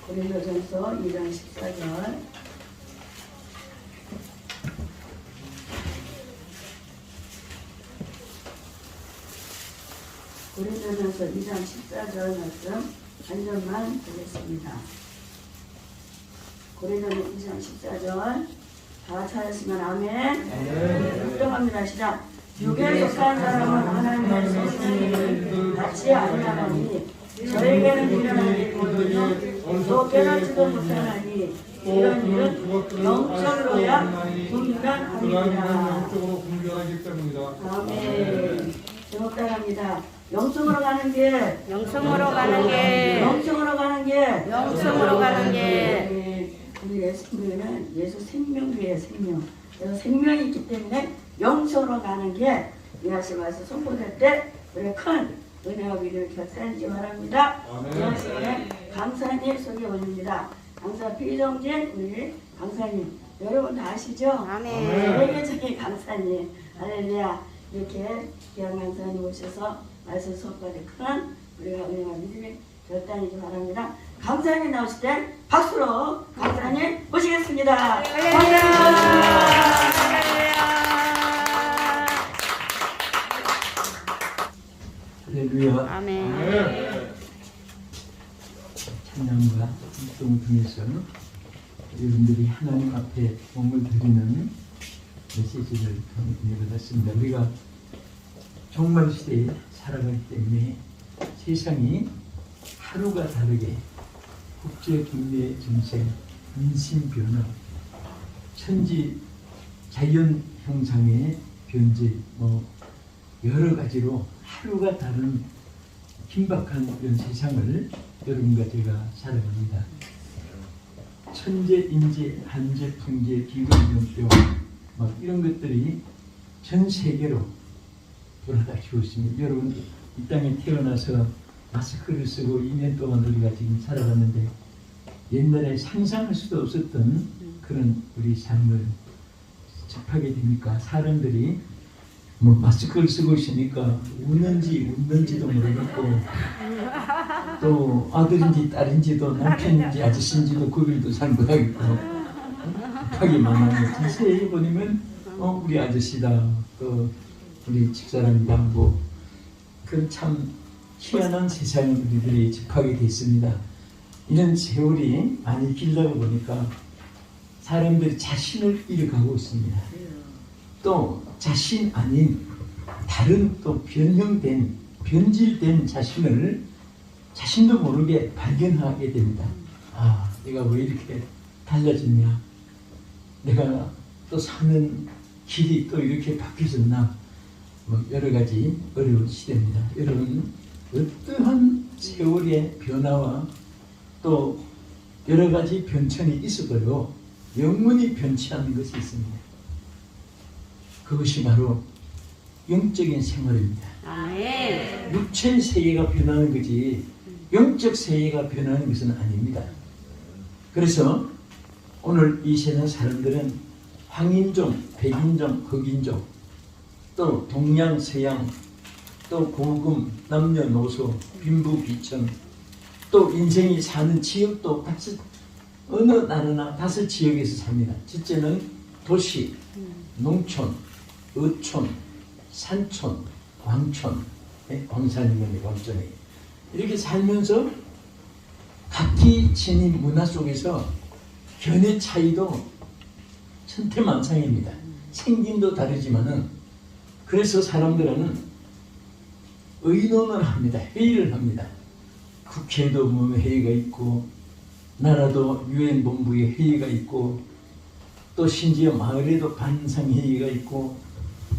고린도전서 2장 14절. 고린도전서 2장 14절 말씀 한 절만 보겠습니다. 고린도전서 2장 14절 다 찾았으면 아멘. 묵정합니다. 시작. 육에 속한 사람은 하나님의 성신을 받지 아니하나니 저에게는 일어나는 일은 또 깨닫지도 못하나니 이런 일은 영적으로야 분별함이니라. 아멘. 제목 따라합니다. 영성으로 가는 길, 영성으로 가는 길, 영성으로 가는 길, 영성으로 가는 길. 우리 우리는 예수 생명교회의 생명. 그래서 생명이 있기 때문에 영성으로 가는 길, 이 말씀에서 선포될 때 우리 큰 은혜와 위로를 곁들이지 바랍니다. 이 말씀에 강사님 소개 올립니다. 강사 피정진 우리 강사님 여러분 다 아시죠? 아멘. 세계적인 강사님 할렐루야. 이렇게 귀한 강사님 오셔서 말씀 수업까지 큰 우리가 은혜와 믿음이 결단이기 바랍니다. 강사님 나오실 때 박수로 강사님 모시겠습니다. 할렐루야. 아멘. 찬양과 활동을 통해서 여러분들이 하나님 앞에 몸을 드리는 메시지를 받았습니다. 우리가 종말 시대에 살아가기 때문에 세상이 하루가 다르게 국제 경제 정세, 인심 변화, 천지 자연 형상의 변제, 여러 가지로 하루가 다른 긴박한 이런 세상을 여러분과 제가 살아갑니다. 천재, 인재, 한재, 풍재, 기근염병 이런 것들이 전 세계로 돌아다니고 있습니다. 여러분 이 땅에 태어나서 마스크를 쓰고 2년 동안 우리가 지금 살아갔는데 옛날에 상상할 수도 없었던 그런 우리 삶을 접하게 되니까 사람들이 마스크를 쓰고 있으니까 웃는지도 모르겠고 또 아들인지 딸인지도 남편인지 아저씨인지도 구별도 잘 못하겠고 급하게 만나면 자세히 보면 우리 아저씨다 또 우리 집사람이다 그런 참 희한한 세상을 우리들이 접하게 됐습니다. 이런 세월이 많이 길다 보니까 사람들이 자신을 잃어가고 있습니다. 또 자신 아닌 다른 또 변형된 변질된 자신을 자신도 모르게 발견하게 됩니다. 내가 왜 이렇게 달라졌냐, 내가 또 사는 길이 또 이렇게 바뀌어졌나, 여러 가지 어려운 시대입니다. 여러분 어떠한 세월의 변화와 또 여러 가지 변천이 있어도요 영원히 변치 않는 것이 있습니다. 그것이 바로 영적인 생활입니다. 아멘. 육체 세계가 변하는 거지 영적 세계가 변하는 것은 아닙니다. 그래서 오늘 이 세상 사람들은 황인종, 백인종, 흑인종, 또 동양, 서양, 또 고금, 남녀노소, 빈부귀천, 또 인생이 사는 지역도 어느 나라나 5 지역에서 삽니다. 첫째는 도시, 농촌, 어촌, 산촌, 광촌, 광산이면 광촌이 이렇게 살면서 각기 지닌 문화 속에서 견해 차이도 천태만상입니다. 생김도 다르지만은 그래서 사람들은 의논을 합니다. 회의를 합니다. 국회도 회의가 있고 나라도 유엔 본부에 회의가 있고 또 심지어 마을에도 반상회의가 있고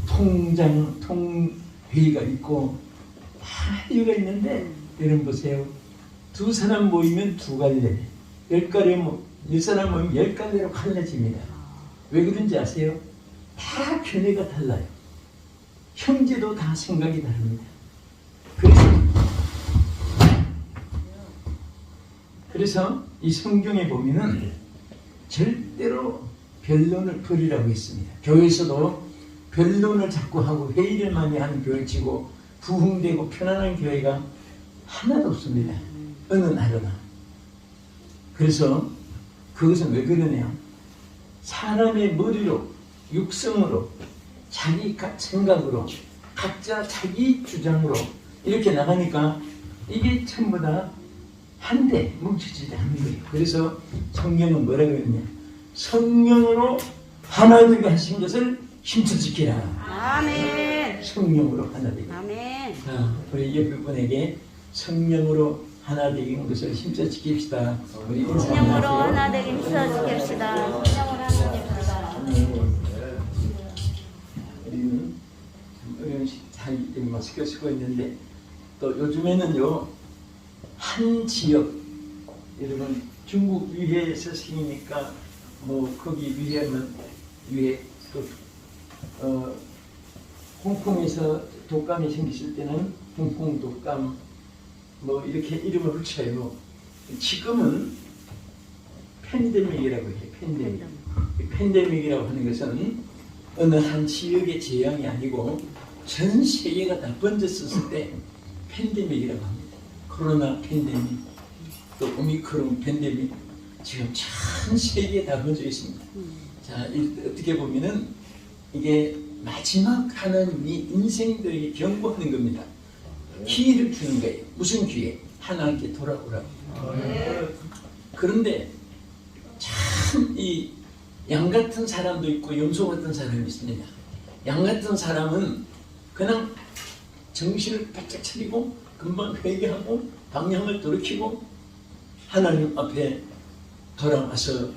통회의가 있고 다 회의가 있는데 여러분 보세요. 2사람 모이면 2갈래, 10사람 모이면 10갈래로 갈라집니다. 왜 그런지 아세요? 다 견해가 달라요. 형제도 다 생각이 다릅니다. 그래서 이 성경에 보면은 절대로 변론을 버리라고 했습니다. 교회에서도 변론을 자꾸 하고 회의를 많이 하는 교회치고 부흥되고 편안한 교회가 하나도 없습니다. 어느 나라나. 그래서 그것은 왜 그러냐? 사람의 머리로, 육성으로, 자기 생각으로, 각자 자기 주장으로 이렇게 나가니까 이게 전부 다 한데 뭉치지 않는 거예요. 그래서 성경은 뭐라고 했냐? 성령으로 하나 되게 하신 것을 힘써 지키라. 아멘. 성령으로 하나 되게. 아멘. 자, 우리 옆에 분에게 성령으로 하나 되는 것을 힘써 지킵시다. 우리 인사 성령으로 하세요. 하나 되게 힘써 지킵시다. 성령으로 하나 되게 우리는 참 어려운 잘 마스크 쓰고 있는데 또 요즘에는요 한 지역 여러분 중국 위해에서 생기니까 뭐 거기 위해면 위해 또 홍콩에서 독감이 생겼을 때는 홍콩 독감 뭐 이렇게 이름을 붙여요. 지금은 팬데믹이라고 해요. 팬데믹. 이 팬데믹이라고 하는 것은 어느 한 지역의 재앙이 아니고 전 세계가 다 번졌었을 때 팬데믹이라고 합니다. 코로나 팬데믹, 또 오미크론 팬데믹, 지금 전 세계에 다 번져 있습니다. 자, 어떻게 보면은 이게 마지막 하나님이 인생들에게 경고하는 겁니다. 기회를 주는 거예요. 무슨 기회? 하나님께 돌아오라고. 그런데 참 이 양 같은 사람도 있고 염소 같은 사람이 있습니다. 양 같은 사람은 그냥 정신을 바짝 차리고 금방 회개하고 방향을 돌이키고 하나님 앞에 돌아와서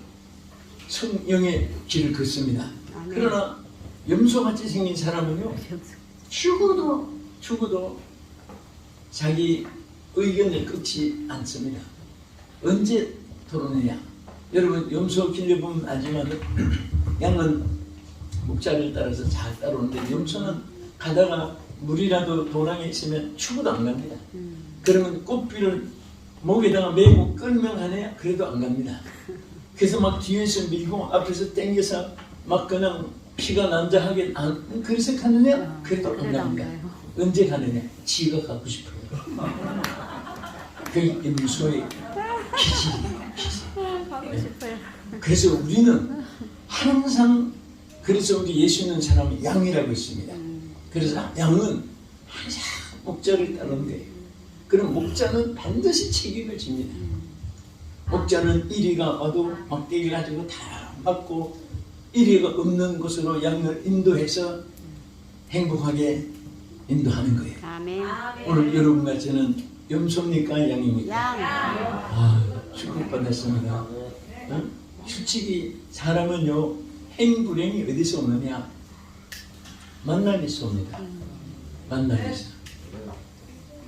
성령의 길을 걷습니다. 아멘. 그러나 염소같이 생긴 사람은요 죽어도 자기 의견을 끊지 않습니다. 언제 토론느냐? 여러분 염소 길려보면 알지만 양은 목자를 따라서 잘 따라오는데 염소는 가다가 물이라도 도랑에 있으면 죽어도 안 갑니다. 그러면 꽃비를 목에다가 메고 끌면 하네요. 그래도 안 갑니다. 그래서 막 뒤에서 밀고 앞에서 당겨서 막 그냥 피가 난자하게 안 그래서 가느냐? 그래도 안 갑니다. 언제 가느냐? 지가 가고 싶어요. 그 염소의 기질이에요. 가고 싶어요. 그래서 우리는 항상 그래서 우리 예수 있는 사람은 양이라고 있습니다. 그래서 양은 항상 목자를 따르는 거예요. 그럼 목자는 반드시 책임을 집니다. 목자는 이리가 와도 막대기 가지고 다 막고 이리가 없는 곳으로 양을 인도해서 행복하게 인도하는 거예요. 아멘. 오늘 여러분과 저는 염소입니까 양입니까? 양. 아, 축복받았습니다. 어? 솔직히 사람은요 행불행이 어디서 오느냐? 만남에서 옵니다. 만남에서.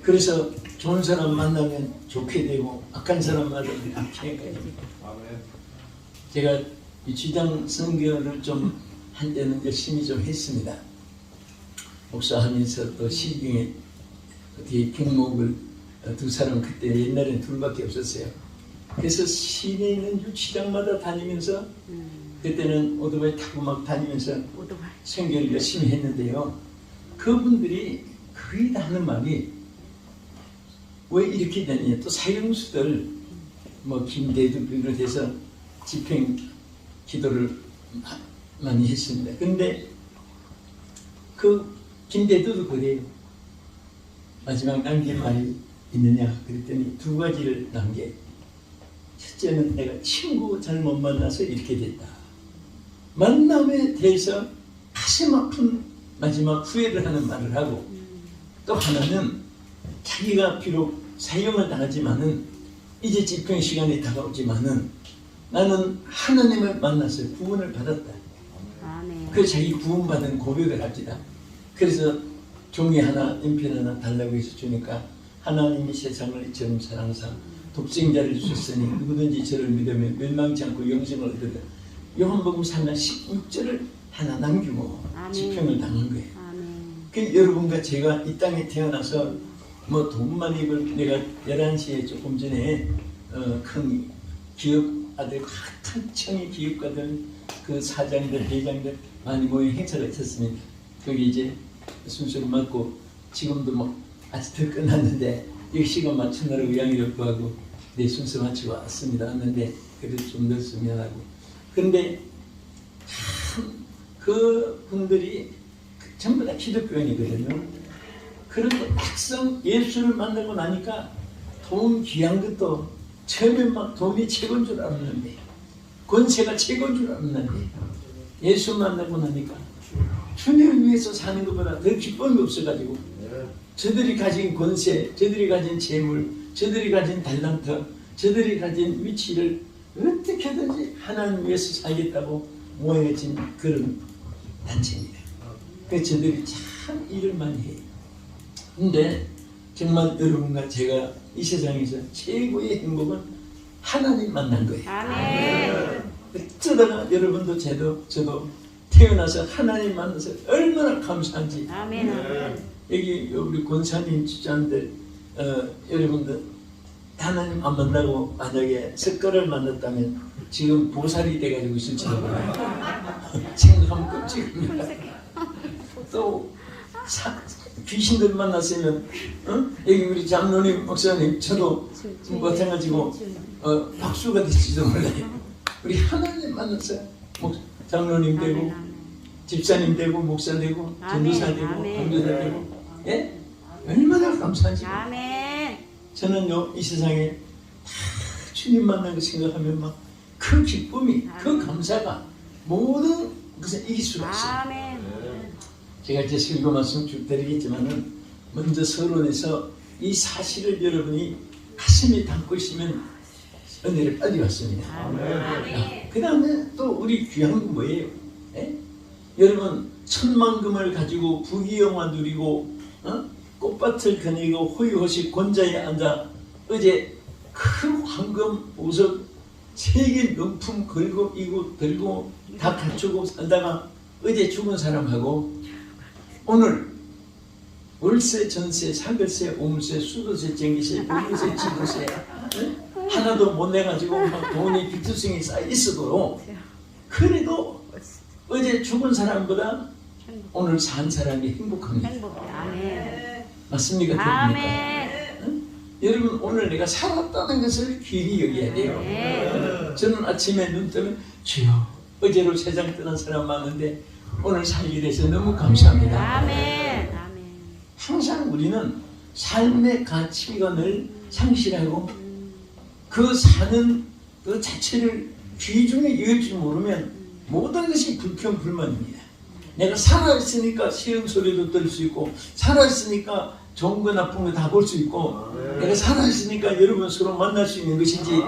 그래서 좋은 사람 만나면 좋게 되고 악한 사람 만나면 악하게 되고. 제가 이 주장 선교를 좀 한때는 열심히 좀 했습니다. 목사하면서 또 시중에 어떻게 경목을 두 사람 그때 옛날에는 둘밖에 없었어요. 그래서 시내에 있는 유치장마다 다니면서 그때는 오토바이 타고 막 다니면서 오토바이. 선교를 열심히 했는데요. 그분들이 거의 다 하는 말이 왜 이렇게 되느냐. 또 사형수들 뭐 김대두 비롯해서 집행 기도를 많이 했습니다. 근데 그 김대두도 그래요. 마지막 남긴 말이 있느냐 그랬더니 두 가지를 남겨. 첫째는 내가 친구 잘못 만나서 이렇게 됐다. 만남에 대해서 가슴 아픈 마지막 후회를 하는 말을 하고, 또 하나는 자기가 비록 사형을 당하지만은 이제 집행 시간이 다가오지만은 나는 하나님을 만나서 구원을 받았다. 아멘. 그 자기 구원받은 고백을 합니다. 그래서 종이 하나, 연필 하나 달라고 해서 주니까 하나님이 세상을 이처럼 사랑하사 독생자를 주셨으니 누구든지 저를 믿으면 멸망치 않고 영생을 얻으리라. 요한복음 3장 16절을 하나 남기고 아멘. 집행을 당한 거예요. 아멘. 그 여러분과 제가 이 땅에 태어나서 뭐 돈만 입을 내가 11시에 조금 전에 큰 기업 아들 한창의 기업가들 그 사장들 회장들 많이 모인 행사가 있었습니다. 거기 이제 순서를 맡고 지금도 뭐 아직 덜 끝났는데 이 시간 맞추느라고 양해를 구하고 내 순서 마치고 왔습니다. 왔는데 그래도 좀 늦으면 하고. 그런데 참 그 분들이 전부 다 기독교인이거든요. 그런데 막상 예수를 만나고 나니까 돈 귀한 것도 처음엔 막 돈이 최고인 줄 알았는데, 권세가 최고인 줄 알았는데, 예수 만나고 나니까 주님을 위해서 사는 것보다 더 기쁨이 없어가지고 저들이 가진 권세, 저들이 가진 재물, 저들이 가진 달란트, 저들이 가진 위치를 어떻게든지 하나님 위해서 살겠다고 모여진 그런 단체입니다. 그래서 저들이 참 일을 많이 해요. 근데 정말 여러분과 제가 이 세상에서 최고의 행복은 하나님 만난 거예요. 아멘. 어쩌다가 여러분도 저도 태어나서 하나님 만나서 얼마나 감사한지. 아멘. 아멘. 여기 우리 권사님 주장들 여러분들 하나님 안 만나고 만약에 석가를 만났다면 지금 보살이 돼가지고 있을지도 몰라요. 생각하면 끔찍합니다. 또 귀신들 만났으면 여기 우리 장로님 목사님 저도 마찬가지고 박수가 될지도 몰라요. 우리 하나님 만나서 장로님 되고 집사님 되고 목사 되고 전도사 되고 강도사 되고 예? 얼마나 감사한지. 아멘. 저는요 이 세상에 다 주님 만난 거 생각하면 막 그 기쁨이 그 감사가 모든 것을 이길 수가 있어요. 아멘. 제가 이제 설교 말씀 쭉 드리겠지만은 먼저 서론에서 이 사실을 여러분이 가슴에 담고 있으면 은혜를 빨리 받습니다. 그 다음에 또 우리 귀한 건 뭐예요? 에? 여러분 천만금을 가지고 부귀영화 누리고 꽃밭을 거니고 호의호식 권자에 앉아 어제 큰 황금 보석 세계 명품 걸고 이고 들고 다 갖추고 살다가 어제 죽은 사람하고 오늘 월세, 전세, 사글세, 오물세, 수도세, 전기세, 보유세, 지도세 하나도 못 내가지고 막 돈이 빚투성이 쌓여 있어도 그래도 어제 죽은 사람보다 오늘 산 사람이 행복합니다. 아멘. 맞습니까? 아멘. 여러분 오늘 내가 살았다는 것을 귀히 여겨야 돼요. 저는 아침에 눈 뜨면 주여 어제로 세상 떠난 사람 많은데 오늘 살게 돼서 너무 감사합니다. 아멘. 아멘. 항상 우리는 삶의 가치관을 상실하고 그 사는 그 자체를 귀중에 여길 줄 모르면 모든 것이 불평불만입니다. 내가 살아있으니까 시험 소리도 들을 수 있고 살아있으니까 좋은 거 나쁜 거 다 볼 수 있고 내가 살아있으니까 여러분 서로 만날 수 있는 것이지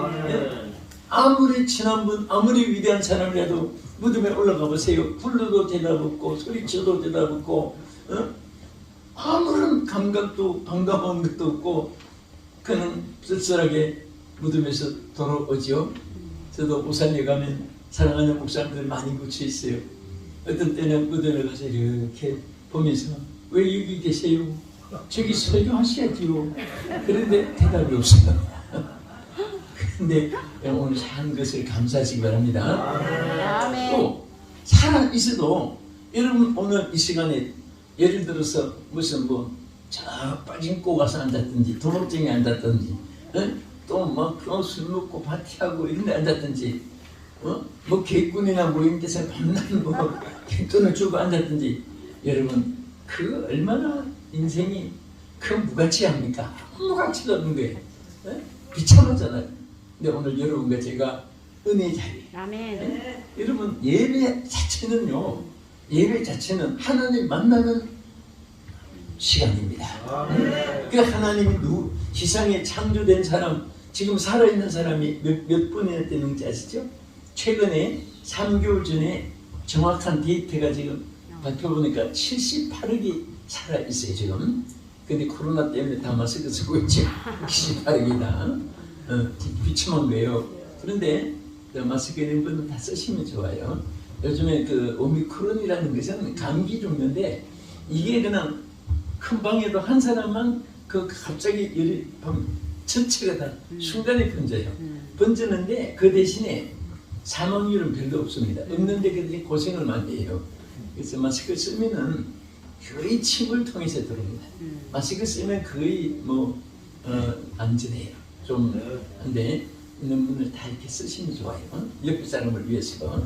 아무리 친한 분 아무리 위대한 사람이라도 무덤에 올라가 보세요. 불러도 대답 없고 소리쳐도 대답 없고 아무런 감각도 반가운 것도 없고 그는 쓸쓸하게 무덤에서 돌아오죠. 저도 우산에 가면 사랑하는 목사님들 많이 묻혀 있어요. 어떤 때는 무덤에 가서 이렇게 보면서 왜 여기 계세요? 저기 설교하셔야지요. 그런데 대답이 없어요. 근데 오늘 산 것을 감사하시기 바랍니다. 또 살아 있어도 여러분 오늘 이 시간에 예를 들어서 무슨 저 빠진 꼬 가서 앉았든지 도둑쟁이 앉았든지 또 막 술 먹고 파티하고 이런 데 앉았든지 뭐 개꾼이나 모임 데서 밤낮 돈을 주고 앉았든지 여러분 그 얼마나 인생이 그 무가치합니까? 무가치가 없는 거예요. 비참하잖아요. 근데 오늘 여러분과 제가 은혜의 자리. 아멘. 여러분 예배 자체는요. 예배 자체는 하나님 만나는 시간입니다. 그 하나님이 지상에 창조된 사람 지금 살아있는 사람이 몇 분이나 되는지 아시죠? 최근에 3개월 전에 정확한 데이터가 지금 발표보니까 78억이 살아있어요 지금. 근데 코로나 때문에 다 마스크 쓰고 있죠. 78억이다. 비참한 거예요. 그런데 마스크는 분은 다 쓰시면 좋아요. 요즘에 그 오미크론이라는 것은 감기 종류인데 이게 그냥 큰 방에도 한 사람만 그 갑자기 열이 전체가 다 순간에 번져요. 번지는데 그 대신에 사망률은 별로 없습니다. 없는데 그들이 고생을 많이 해요. 그래서 마스크 쓰면은 거의 침을 통해서 들어옵니다. 마스크 쓰면 거의 안전해요. 좀 한데 있는 분들 다 이렇게 쓰시면 좋아요. 옆에 사람을 위해서.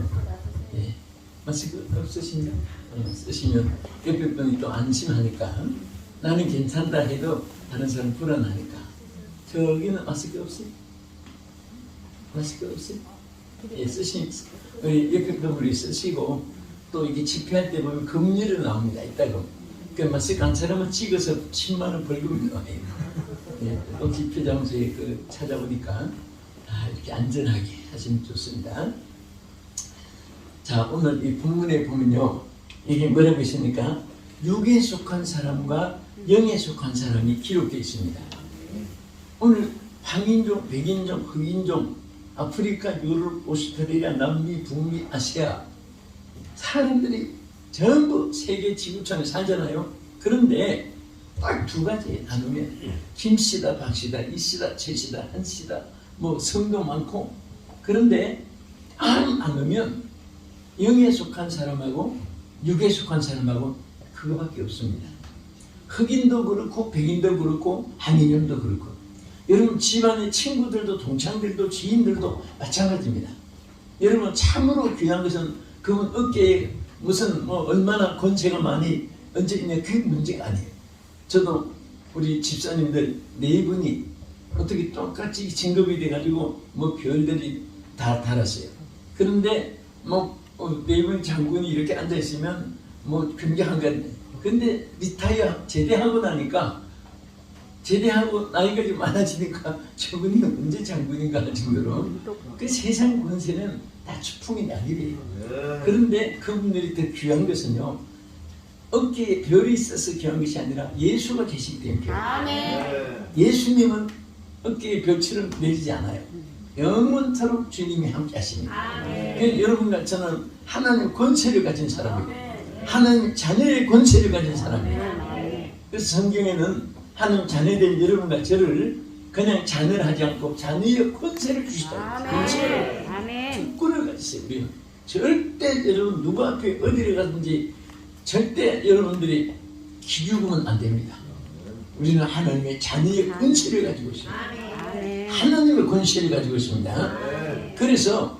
예. 마스크 없으신가? 쓰시면 옆에 분이 또 안심하니까. 나는 괜찮다 해도 다른 사람 불안하니까. 저기는 마스크 없어요? 마스크 없어요? 예, 우리 옆에 분들이 쓰시고 또 이게 집회할 때 보면 금리로 나옵니다. 이따가. 그 마스크 한 사람은 찍어서 10만 원 벌금이 나와요. 예, 또 집회 장소에 찾아보니까 이렇게 안전하게 하시면 좋습니다. 자, 오늘 이 본문에 보면요, 이게 뭐라고 있습니까? 육에 속한 사람과 영에 속한 사람이 기록되어 있습니다. 오늘 황인종, 백인종, 흑인종, 아프리카, 유럽, 오스트레일리아, 남미, 북미, 아시아 사람들이 전부 세계 지구촌에 살잖아요. 그런데 딱 두 가지에 나누면 김씨다, 박씨다, 이씨다, 최씨다, 한씨다, 뭐 성도 많고. 그런데 안 나누면 영에 속한 사람하고 육에 속한 사람하고 그거밖에 없습니다. 흑인도 그렇고 백인도 그렇고 한인형도 그렇고. 여러분 집안의 친구들도 동창들도 지인들도 마찬가지입니다. 여러분 참으로 귀한 것은 그분 어깨에 무슨 뭐 얼마나 권세가 많이 얹어 있냐, 그게 문제가 아니에요. 저도 우리 집사님들 네 분이 어떻게 똑같이 진급이 돼가지고 뭐 별들이 다 달았어요. 그런데 뭐 네 분 장군이 이렇게 앉아 있으면 뭐 굉장한 건데, 근데 리타이어 제대하고 나니까 제대하고 나이가 좀 많아지니까 저분이 언제 장군인가 할 정도로 그 세상 권세는 다 추풍이 낙이래요. 그런데 그분들이 더 귀한 것은요, 어깨에 별이 있어서 귀한 것이 아니라 예수가 계시기 때문에. 아멘. 예수님은 어깨에 별처럼 내리지 않아요. 영원토록 주님이 함께 하십니다. 여러분과 저는 하나님 권세를 가진 사람이에요. 하나님 자녀의 권세를 가진 사람이에요. 그래서 성경에는 하나님 자녀된 여러분과 저를 그냥 자녀를 하지 않고 자녀의 권세를 주시다. 권세를, 특권을 가지세요. 우리는 절대 여러분 누구 앞에 어디를 가든지 절대 여러분들이 기죽으면 안 됩니다. 우리는 하나님의 자녀의 권세를 가지고 있습니다. 하나님의 권세를 가지고 있습니다. 그래서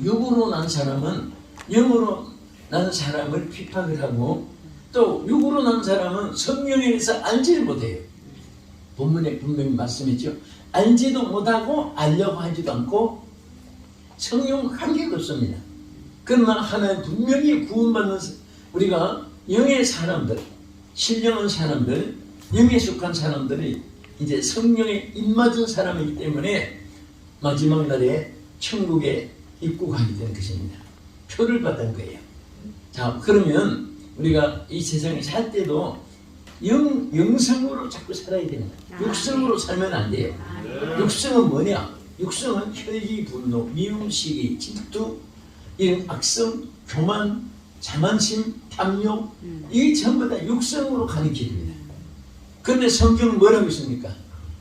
육으로 난 사람은 영으로 난 사람을 핍박을 하고, 또 육으로 난 사람은 성령에 대해서 알지를 못해요. 본문에 분명히 말씀했죠. 알지도 못하고 알려고 하지도 않고 성령 관계가 없습니다. 그러나 하나님 분명히 구원받는 우리가 영의 사람들, 신령한 사람들, 영에 속한 사람들이 이제 성령에 입맞은 사람이기 때문에 마지막 날에 천국에 입국하게 된 것입니다. 표를 받은 거예요. 자, 그러면 우리가 이 세상에 살 때도 영성으로 자꾸 살아야 되는 거예요. 육성으로 살면 안 돼요. 육성은 뭐냐? 육성은 혈기, 분노, 미움, 시기, 질투, 이런 악성, 교만, 자만심, 탐욕, 이게 전부 다 육성으로 가는 길입니다. 그런데 성경은 뭐라고 했습니까?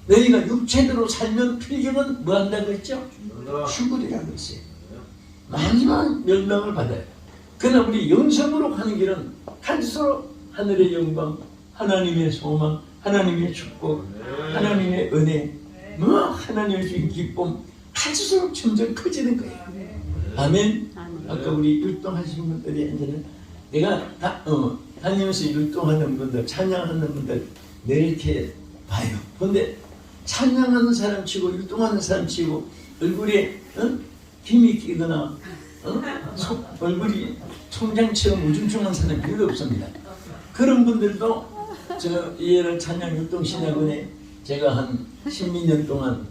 너희가 육체대로 살면 필경은 뭐 한다고 했죠? 죽으리라고 했어요. 마지막 멸망을 받아요. 그러나 우리 영성으로 가는 길은 갈수록 하늘의 영광, 하나님의 소망, 하나님의 축복, 하나님의 은혜, 뭐 하나님의 주신 기쁨, 갈수록 점점 커지는 거예요. 아멘. 아까 우리 율동하시는 분들이 이제는 내가 다니면서 율동하는 분들, 찬양하는 분들 늘 이렇게 봐요. 근데 찬양하는 사람 치고 율동하는 사람 치고 얼굴에 힘이 끼거나 얼굴이 총장처럼 우중충한 사람이 별로 없습니다. 그런 분들도 저 예를 찬양 율동 신학원에 제가 한 10몇 년 동안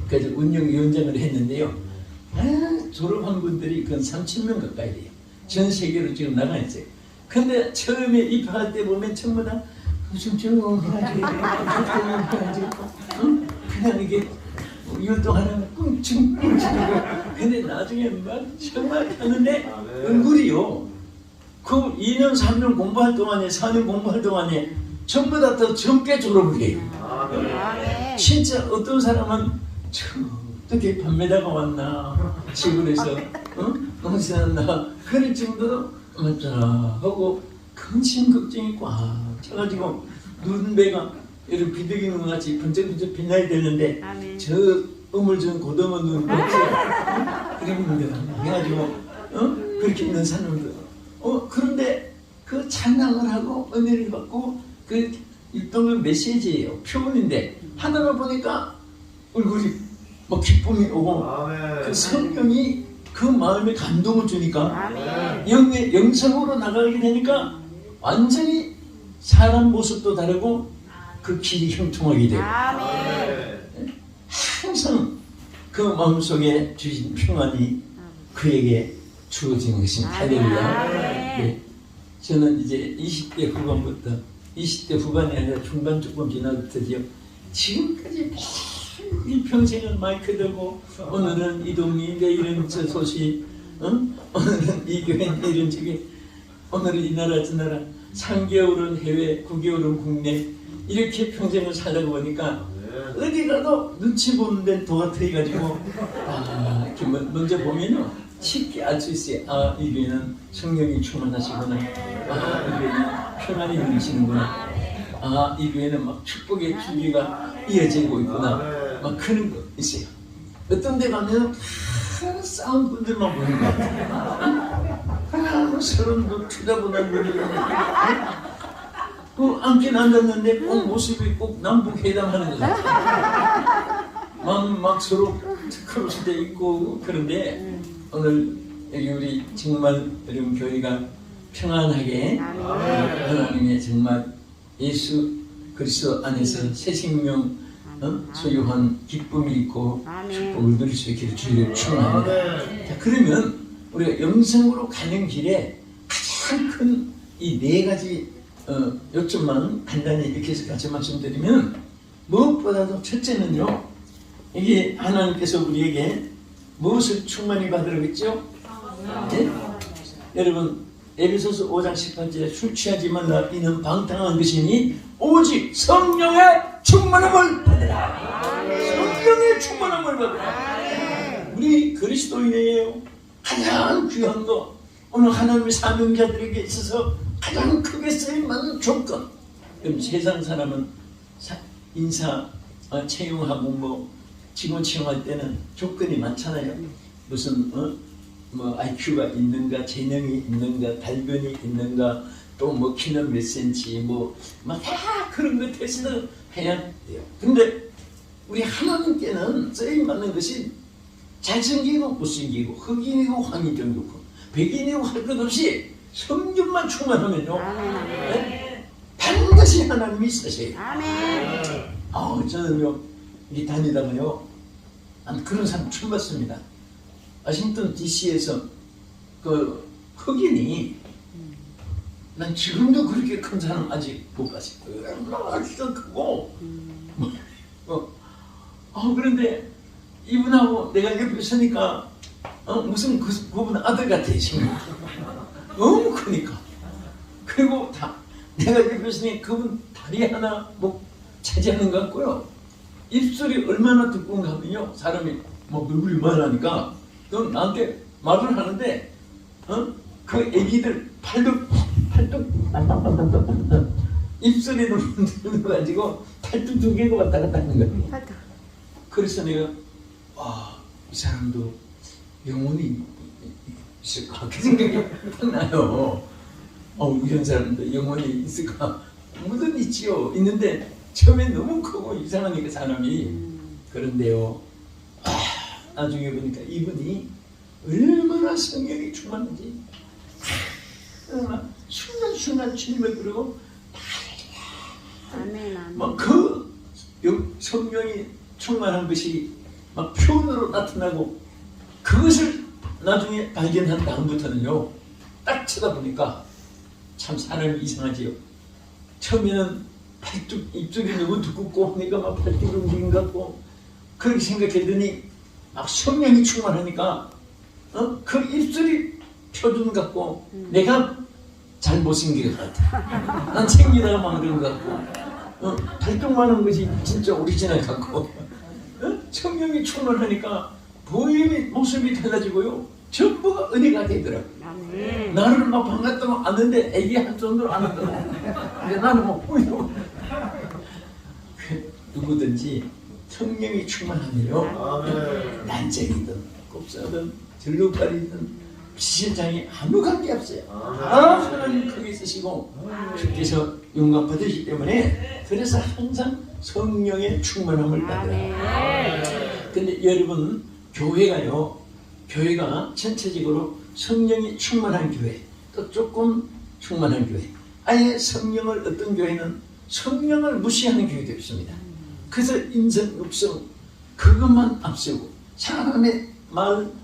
그래서 운영위원장을 했는데요. 졸업한 분들이 그 3,000명 가까이 돼요. 전 세계로 지금 나가 있어요. 근데 처음에 입학할 때 보면 전부 다 우중충해가지고 그냥 이게 율동하는 꿍충. 근데 나중에 막 정말 하는데 얼굴이요. 그 2년 3년 공부할 동안에 4년 공부할 동안에 전부 다 더 젊게 졸업을 해요. 진짜 어떤 사람은 어떻게 판매다가 왔나 시골에서 농사났나 그럴 정도로 맞잖아 하고 근심 걱정이 꽉 차가지고 눈배가 이런 비둘기는 것 같이 번쩍번쩍 빛나야 되는데 아멘. 저 우물전 고등어 눈 그림들 해가지고 그렇게 있는 사람들 그런데 그 찬양을 하고 은혜를 받고 그 일동의 메시지예요. 표현인데 하다가 보니까 얼굴이 뭐 기쁨이 오고 그 성령이 그 마음에 감동을 주니까 아멘. 영성으로 나가게 되니까 완전히 사람 모습도 다르고 그 길이 형통하게 돼요. 아멘. 항상 그 마음속에 주신 평안이 그에게 주어지는 것입니다. 할렐루야. 네. 저는 이제 20대 후반부터 20대 후반이 아니라 중반 조금 지나부터요 지금까지 일평생을 마이크 들고 오늘은 이 동네인데 이런 저 소식 오늘은 이 교회는 이런 집이 오늘은 이 나라 저 나라 3개월은 해외 9개월은 국내 이렇게 평생을 살다 보니까 어디 가도 눈치 보는 데는 도가트해가지고 이렇게 먼저 보면요 쉽게 알 수 있어요. 이 교회는 성령이 충만하시구나. 이 교회는 평안이 넘치는구나. 이 교회는 막 축복의 줄기가 이어지고 있구나. 막 그런 거 있어요. 어떤 데 가면 싸운 분들만 보는 것 같아요. 서로 쳐다보는 분들. 앉긴 앉았는데 꼭 모습이 꼭 남북회담하는 것 같아요. 막 서로 크로스돼 있고 그런데 오늘 여기 우리 정말 여러분 교회가 평안하게 하나님의 정말 예수 그리스도 안에서 새 생명 소유한 기쁨이 있고 축복을 누릴 수 있기를 주의를 축원합니다. 자, 그러면 우리가 영성으로 가는 길에 가장 큰 이 네 가지 요점만 간단히 이렇게 해서 같이 말씀드리면 무엇보다도 첫째는요 이게 하나님께서 우리에게 무엇을 충만히 받으라고 했죠? 네? 여러분 에베소서 5장 18절에 술 취하지 말라 이는 방탕한 것이니 오직 성령의 충만함을 받으라. 성령의 충만함을 받으라. 우리 그리스도인이에요. 가장 귀한 거 오늘 하나님의 사명자들에게 있어서 가장 크게 쓰임받는 조건. 그럼 세상 사람은 인사 채용하고 뭐 직원 채용할 때는 조건이 많잖아요. 무슨 뭐 IQ가 있는가, 재능이 있는가, 달변이 있는가, 또 뭐 키는 몇 센치, 뭐 막 다 그런 거 테스트 해야 돼요. 근데 우리 하나님께는 쓰임 받는 것이 잘생기고 못생기고 흑인이고 황인이고 백인이고 할 것 없이 성령만 충만하면요 네? 반드시 하나님이 쓰세요. 저는요 이 다니다가요 그런 사람 처음 봤습니다. 워싱턴 DC에서 그 흑인이 난 지금도 그렇게 큰 사람 아직 못 봤어요. 진짜 크고 그런데 이분하고 내가 옆에 있으니까 무슨 그분 아들 같아 지금 너무 크니까. 그리고 내가 옆에 있으니 그분 다리 하나 목 차지하는 것 같고요. 입술이 얼마나 두꺼운가 하면요 사람이 뭐 얼굴이 말하니까 그럼 나한테 말을 하는데 그 애기들 팔뚝 입술이 눌러가지고 팔뚝 두 개가 왔다 갔다 하는 거예요. 그래서 내가 이 사람도 영혼이 있을까 그 생각이 나요. 이런 사람도 영혼이 있을까? 물론 있지요. 있는데 처음에 너무 크고 이상하니까 사람이. 그런데요 나중에 보니까 이분이 얼마나 성령이 충만한지 순간순간 주님을 부르고 막 그 성령이 충만한 것이 막 표현으로 나타나고 그것을 나중에 발견한 다음부터는요 딱 쳐다보니까 참 사람이 이상하지요. 처음에는 팔뚝 입술이 너무 두껍고 하니까 막 팔뚝이 움직인 것 같고 그렇게 생각했더니 막 성령이 충만하니까 그 입술이 표준 같고 내가 잘 못생긴 것 같아. 난 생기다가 막 그런 것 같고 발동만 한 것이 진짜 오리지널 같고 성령이 충만하니까 보임이 모습이 달라지고요 전부가 은혜가 되더라고. 나를 막 반갑다고 안는데 애기 한 정도로 안는다고. 근데 나는 뭐 누구든지 성령이 충만하면요 난쟁이든 곱사든 들룩거리든 지실장이 아무 관계 없어요. 하나님 크게 쓰시고 주께서 영광 받으시기 때문에 그래서 항상 성령의 충만함을 받아요. 근데 여러분 교회가 전체적으로 성령이 충만한 교회 또 조금 충만한 교회 아예 성령을 어떤 교회는 성령을 무시하는 교회도 있습니다. 그래서 인성 육성 그것만 앞세우고 사람의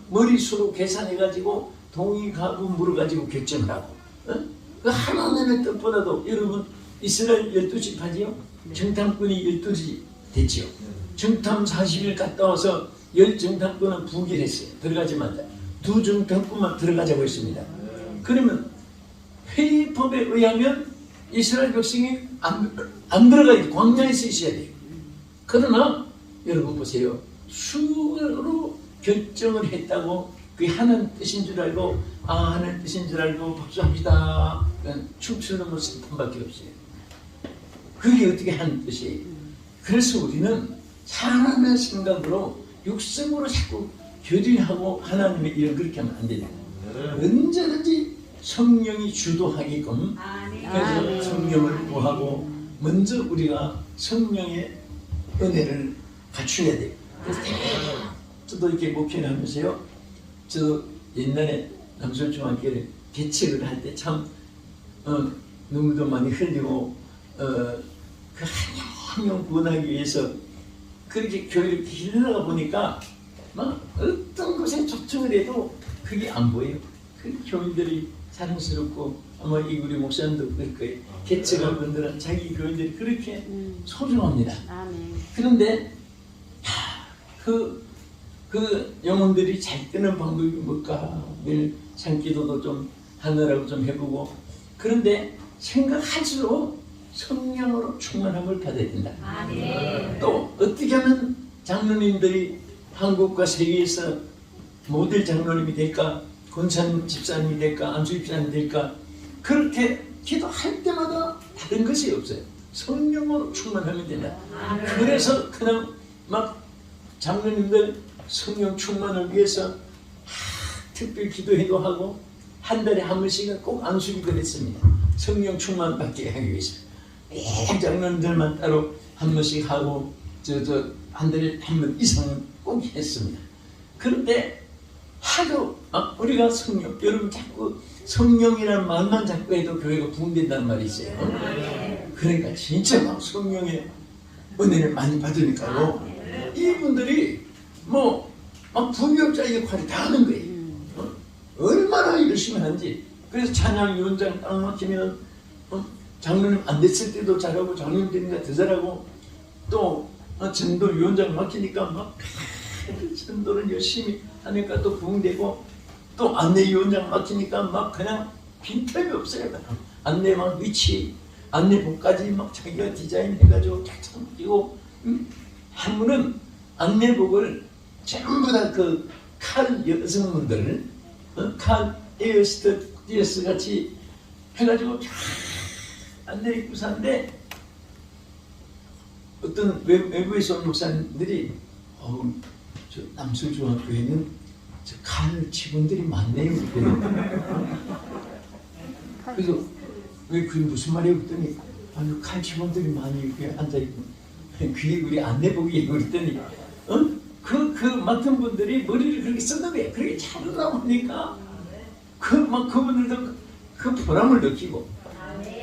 머리수로 계산해가지고 동의 가구 물어가지고 결정을 하고 그 하나님의 뜻보다도 여러분 이스라엘 12지파지요? 정탐꾼이 12지 됐지요. 정탐 40일 갔다 와서 10정탐꾼은 부결했어요. 들어가지 말자. 2정탐꾼만 들어가자고 했습니다. 그러면 회의법에 의하면 이스라엘 백성이 안 들어가야 돼. 광야에서 있어야 돼요. 그러나 여러분 보세요. 수로 결정을 했다고 그게 하나님 뜻인 줄 알고 하나님 뜻인 줄 알고 박수합시다. 춤추는 모습 한 밖에 없어요. 그게 어떻게 하는 뜻이에요? 그래서 우리는 사람의 생각으로 육성으로 자꾸 교제하고 하나님의 일을 그렇게 하면 안 됩니다. 언제든지 성령이 주도하게끔 그래서 성령을 구하고 먼저 우리가 성령의 은혜를 갖추어야 돼요. 그래서 저도 이렇게 목회를 하면서요. 저 옛날에 남서중학교를 개척을 할 때 참 눈물도 많이 흘리고 그 한 명 구원하기 위해서 그렇게 교회를 길러가 보니까 막 어떤 곳에 초청을 해도 그게 안 보여요. 그 교인들이 사랑스럽고 아마 이 우리 목사님도 그럴 거예요. 개척한 분들은 자기 교인들이 그렇게 소중합니다. 그런데 그 영혼들이 잘 뜨는 방법이 뭘까? 늘 산기도도 좀 하느라고 좀 해보고 그런데 생각할수록 성령으로 충만함을 받아야 된다. 또 어떻게 하면 장로님들이 한국과 세계에서 모델 장로님이 될까? 권산 집사님이 될까? 안수 집사님이 될까? 그렇게 기도할 때마다 다른 것이 없어요. 성령으로 충만하면 된다. 그래서 그냥 막 장로님들 성령 충만을 위해서 특별 기도회도 하고 한 달에 한 번씩은 꼭 안수기도 했습니다. 성령 충만 받게 하기 위해서 장로님들만 따로 한 번씩 하고 한 달에 한 번 이상은 꼭 했습니다. 그런데 하도 우리가 성령 여러분 자꾸 성령이라는 말만 자꾸 해도 교회가 붕괴된다는 말이 있어요. 그러니까 진짜 막 성령의 은혜를 많이 받으니까요. 이분들이 막 부교자 역할을 다 하는 거예요. 얼마나 열심히 하는지. 그래서 찬양위원장 딱 막히면 장로님 안 됐을 때도 잘하고 장로님 되니까 더 잘하고 또 전도위원장 막히니까 막 전도를 열심히 하니까 또 부흥되고 또 안내위원장 막히니까 막 그냥 빈틈이 없어요. 안내 막 위치 안내복까지 막 자기가 디자인해가지고 탁탁 끼고 한 분은 안내복을 전부 다 그 칼 여성분들 칼 에어스터디어스 같이 해가지고 안내 입고 사는데 어떤 외부에서 온 목사님들이 저 남술중학교에는 저 칼 직원들이 많네요. 그래서 왜 그게 무슨 말이에요? 그랬더니 칼 직원들이 많이 이렇게 앉아있고 그게 우리 안내복이에요. 그랬더니 그 맡은 분들이 머리를 그렇게 쓰는 거예요. 그렇게 잘하다 보니까 그분들도 그 보람을 느끼고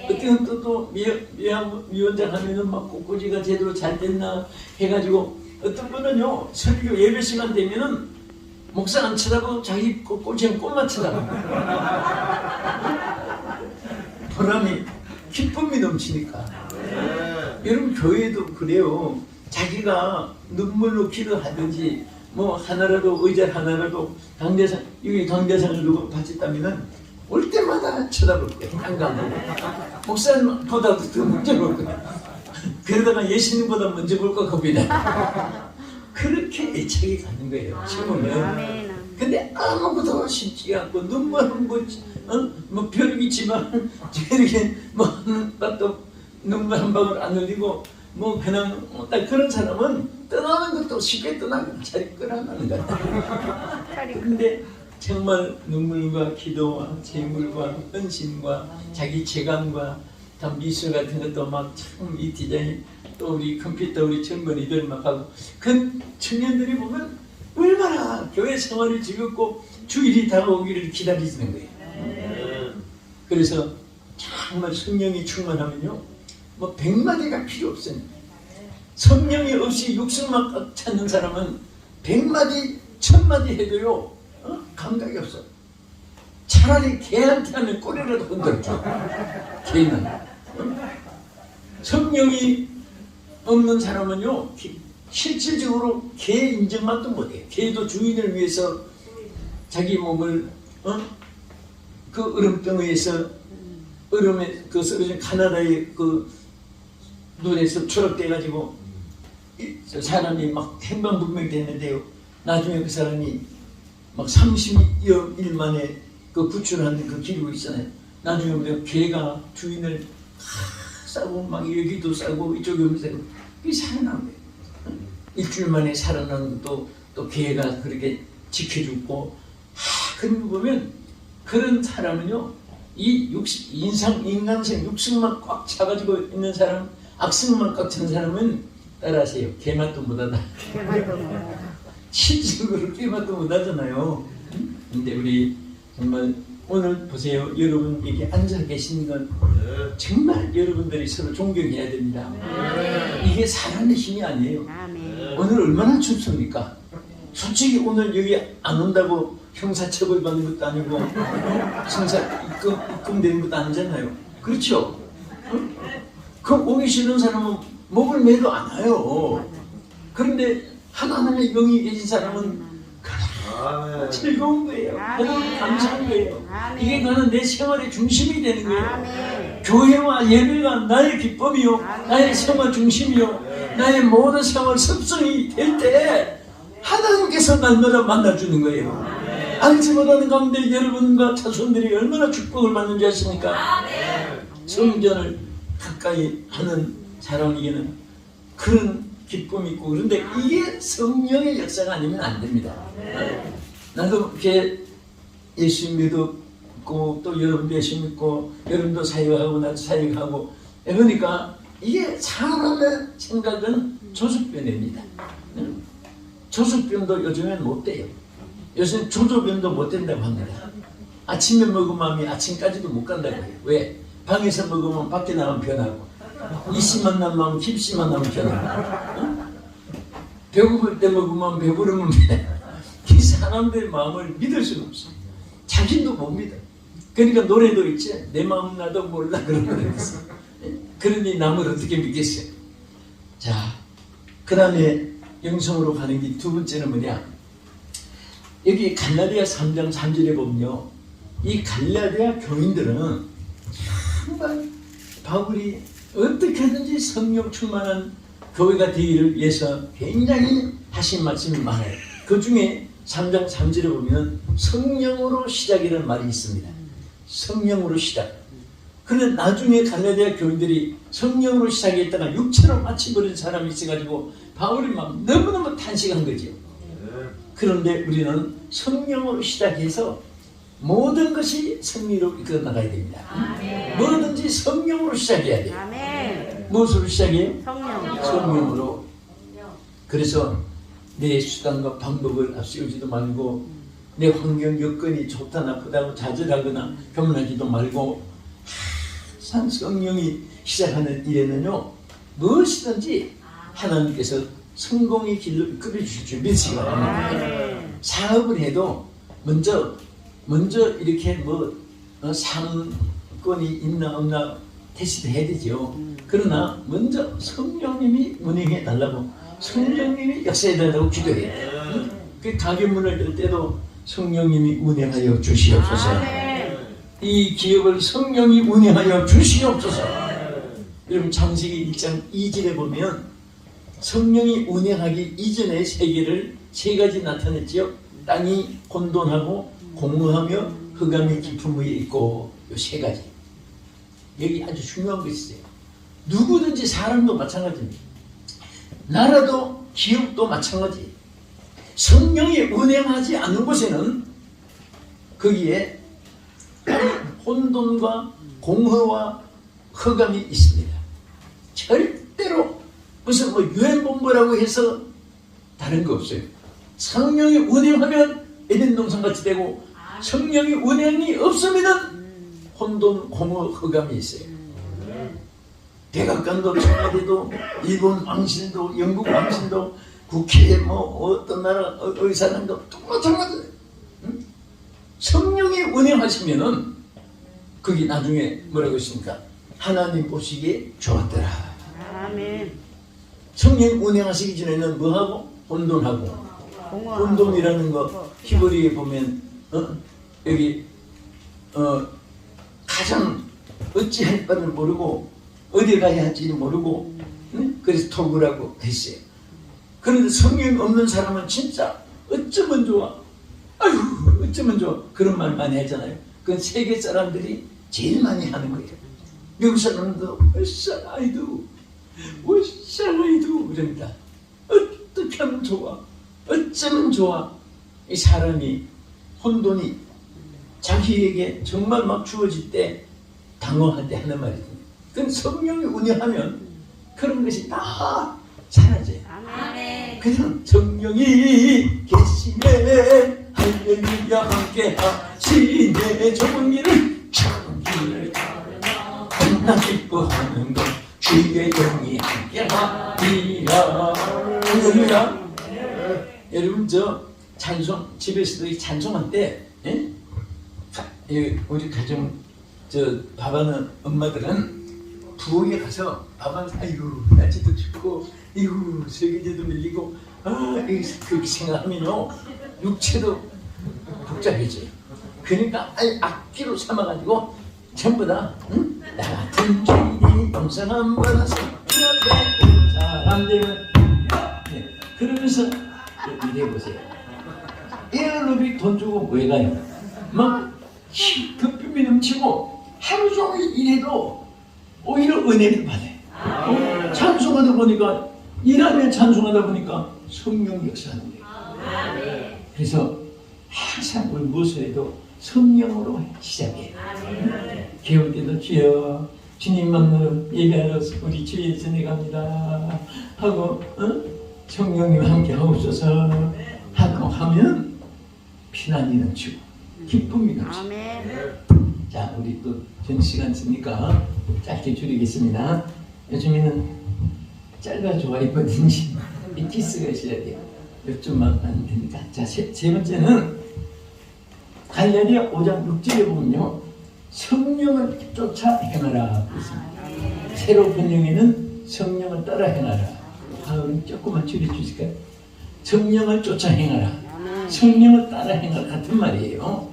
어떤 또 위원장 하면은 막 꽃꽂이가 제대로 잘 됐나 해가지고 어떤 분은요 설교 예배 시간 되면은 목사 안 쳐다보고 자기 꽃꽂이는 꽃만 쳐다보고 보람이 기쁨이 넘치니까 여러분 교회도 그래요. 자기가 눈물로 기도하든지 하나라도 의자 하나라도 강대상 여기 강대상을 누가 받았다면은 올 때마다 쳐다볼 거예요. 깜깜하고 목사님보다도 더 먼저 볼 거예요. 그러다가 예수님보다 먼저 볼까 겁니다. 그렇게 애착이 가는 거예요. 지금은. 근데 아무것도 쉽지가 않고 눈물 한 번, 벼룩이 지만 이렇게 또 눈물 한 방울 안 흘리고 뭐 그냥 딱 그런 사람은 떠나는 것도 쉽게 떠나고 자리 끌어나는 것 같아요. 근데 정말 눈물과 기도와 재물과 헌신과 자기 재간과 미술 같은 것도 막 참 이 디자인 또 우리 컴퓨터 우리 젊은이들 막 하고 그 청년들이 보면 얼마나 교회 생활이 즐겁고 주일이 다가오기를 기다리는 거예요. 그래서 정말 성령이 충만하면요 뭐 100마디가 필요 없어요. 성령이 없이 육성만 꽉 찾는 사람은 100마디 1000마디 해도요 감각이 없어. 차라리 개한테 하면 꼬리라도 흔들어줘. 개는 성령이 없는 사람은요 실질적으로 개 인정만도 못해요. 개도 주인을 위해서 자기 몸을 그 얼음덩어리에서 얼음에 그 쓰러진 카나다의 그 눈에서 추락돼 가지고 사람이 막 행방불명이 됐는데요. 나중에 그 사람이 막 30여 일 만에 그 구출하는 그 기록이 있잖아요. 나중에 우리가 개가 주인을 싸고 막 여기도 싸고 이쪽에 오면서 그게 살아난 거예요. 일주일 만에 살아난 것도 또 개가 그렇게 지켜주고 그런 거 보면 그런 사람은요 이 인간성 육성만 꽉 차가지고 있는 사람 악성만 꽉 찬 사람은 따라하세요. 개맛도 못하다. 실질적으로 개맛도 못하잖아요. 근데 우리 정말 오늘 보세요. 여러분 여기 앉아 계신 건 정말 여러분들이 서로 존경해야 됩니다. 이게 사람의 힘이 아니에요. 오늘 얼마나 춥습니까? 솔직히 오늘 여기 안 온다고 형사처벌 받는 것도 아니고 형사 입금되는 것도 아니잖아요. 그렇죠? 그 오기 싫은 사람은 목을 매도 안 와요. 그런데 하나님의 영이 계신 사람은 즐거운 거예요. 그냥 감사한 거예요. 이게 그는 내 생활의 중심이 되는 거예요. 교회와 예배가 나의 기쁨이요, 나의 생활 중심이요, 나의 모든 생활 습성이 될 때 하나님께서 날마다 만나주는 거예요. 알지 못하는 가운데 여러분과 자손들이 얼마나 축복을 받는지 아십니까? 성전을 가까이 하는 사람에게는 그런 기쁨이 있고, 그런데 이게 성령의 역사가 아니면 안 됩니다. 나도 이렇게 예수 믿었고 또 여러분도 예수 믿고 여러분도 사역하고 나도 사역하고 그러니까 이게 사람의 생각은 조숙변입니다. 조숙변도 요즘엔 못 돼요. 요즘 조조변도 못 된다고 합니다. 아침에 먹은 마음이 아침까지도 못 간다고 해요. 왜? 방에서 먹으면 밖에 나가면 변하고 이씨 만난 마음 깁씨 만나면 변하고 배고플 때 먹으면 배부르면 변해. 이 사람들의 마음을 믿을 수가 없어. 자신도 못 믿어. 그러니까 노래도 있지. 내 마음 나도 몰라 그런 노래 있어. 그러니 남을 어떻게 믿겠어요? 자, 그 다음에 영성으로 가는 게 두 번째는 뭐냐? 여기 갈라디아 3장 3절에 보면요, 이 갈라디아 교인들은 정말 바울이 어떻게 하든지 성령 충만한 교회가 되기를 위해서 굉장히 하신 말씀이 많아요. 그 중에 3장 3절에 보면 성령으로 시작이라는 말이 있습니다. 성령으로 시작. 그런데 나중에 갈라디아 교인들이 성령으로 시작했다가 육체로 마치버린 사람이 있어가지고 바울이 막 너무너무 탄식한 거죠. 그런데 우리는 성령으로 시작해서 모든 것이 성리로 이끌어 나가야 됩니다. 뭐든지 성령으로 시작해야 돼요. 무엇으로 시작해요? 성령으로. 그래서 내 수단과 방법을 앞세우지도 말고 내 환경 여건이 좋다 나쁘다고 좌절하거나 교만하지도 말고 항상 성령이 시작하는 일에는요 무엇이든지 하나님께서 성공의 길로 이끌어 주실 줄 믿으시기 바랍니다. 사업을 해도 먼저 이렇게 상권이 있나 없나 테스트 해야 되죠. 그러나 먼저 성령님이 운행해 달라고, 성령님이 역사해 달라고 기도해요. 그 가게 문을 열 때도 성령님이 운행하여 주시옵소서. 이 기업을 성령이 운행하여 주시옵소서. 여러분 창세기 1장 2절에 보면 성령이 운행하기 이전의 세계를 세 가지 나타냈지요. 땅이 혼돈하고 공허하며 흑암이 깊은 위에 있고, 이 세 가지. 여기 아주 중요한 거 있어요. 누구든지 사람도 마찬가지입니다. 나라도 기업도 마찬가지. 성령이 운행하지 않는 곳에는 거기에 혼돈과 공허와 흑암이 있습니다. 절대로 무슨 뭐 유엔본부라고 해서 다른 거 없어요. 성령이 운행하면 에덴 동산같이 되고, 성령이 운행이 없으면 혼돈, 공허, 흑암이 있어요. 백악관도 청와대도 일본 왕실도 영국 왕실도 국회 뭐 어떤 나라 의사당도 똑같아요. 응? 성령이 운행하시면은 거기 나중에 뭐라고 했습니까? 하나님 보시기에 좋았더라. 아멘. 성령 운행하시기 전에는 뭐하고? 혼돈하고. 혼돈이라는 거 히브리에 보면 여기 가장 어찌할 바를 모르고 어디 가야 할지 모르고, 응? 그래서 토구라고 했어요. 그런데 성령이 없는 사람은 진짜 어쩌면 좋아, 아유 어쩌면 좋아, 그런 말 많이 하잖아요. 그건 세계 사람들이 제일 많이 하는 거예요. 미국 사람도 What shall I do? 그럽니다. 어떻게 하면 좋아, 어쩌면 좋아. 이 사람이 혼돈이 자기에게 정말 막 주어질 때 당황할 때 하는 말이거든요. 그건 성령이 운영하면 그런 것이 다 사라져요. 아멘. 그냥 성령이 계시네 할렐루야 함께 하시네 좁은 길을 겁나 기뻐하는 것 주의 영이 함께 하리라. 할렐루야. 여러분 저 찬송 집에서도 찬송할 때 우리 가정 저 밥하는 엄마들은 부엌에 가서 밥은 아이고 날씨도 춥고 이고 설거지도 밀리고 그렇게 생각하면요 육체도 복잡해져요. 그러니까 악기로 삼아가지고 전부 다 나 같은 주인이 영생한 받아서 사람들은 그러면서 이래보세요. 에어로빅 돈 주고 왜 가요? 막 급품이 넘치고 하루 종일 일해도 오히려 은혜를 받아요. 찬송하다 보니까 일하면 찬송하다 보니까 성령 역사하는 거예요. 그래서 항상 우리 무엇을 해도 성령으로 시작해요. 개울 때도 주여 주님 만나러 예배하러 우리 주 예전에 갑니다 하고 성령님 함께 하옵소서 하고 하면 피난이 넘치고 기쁨이 넘치고. 자, 우리 또 전 시간 있으니까 짧게 줄이겠습니다. 요즘에는 짧아 좋아 이쁘든지 이 키스가 있어야 돼요. 몇 줄만 안 되니까. 자, 세 번째는 갈라디아 5장 6절에 보면요 성령을 쫓아 행하라 그렇습니다. 새로 번역에는 성령을 따라 행하라. 우리 조금만 줄여주실까요? 성령을 쫓아 행하라, 성령을 따라 행하라 같은 말이에요.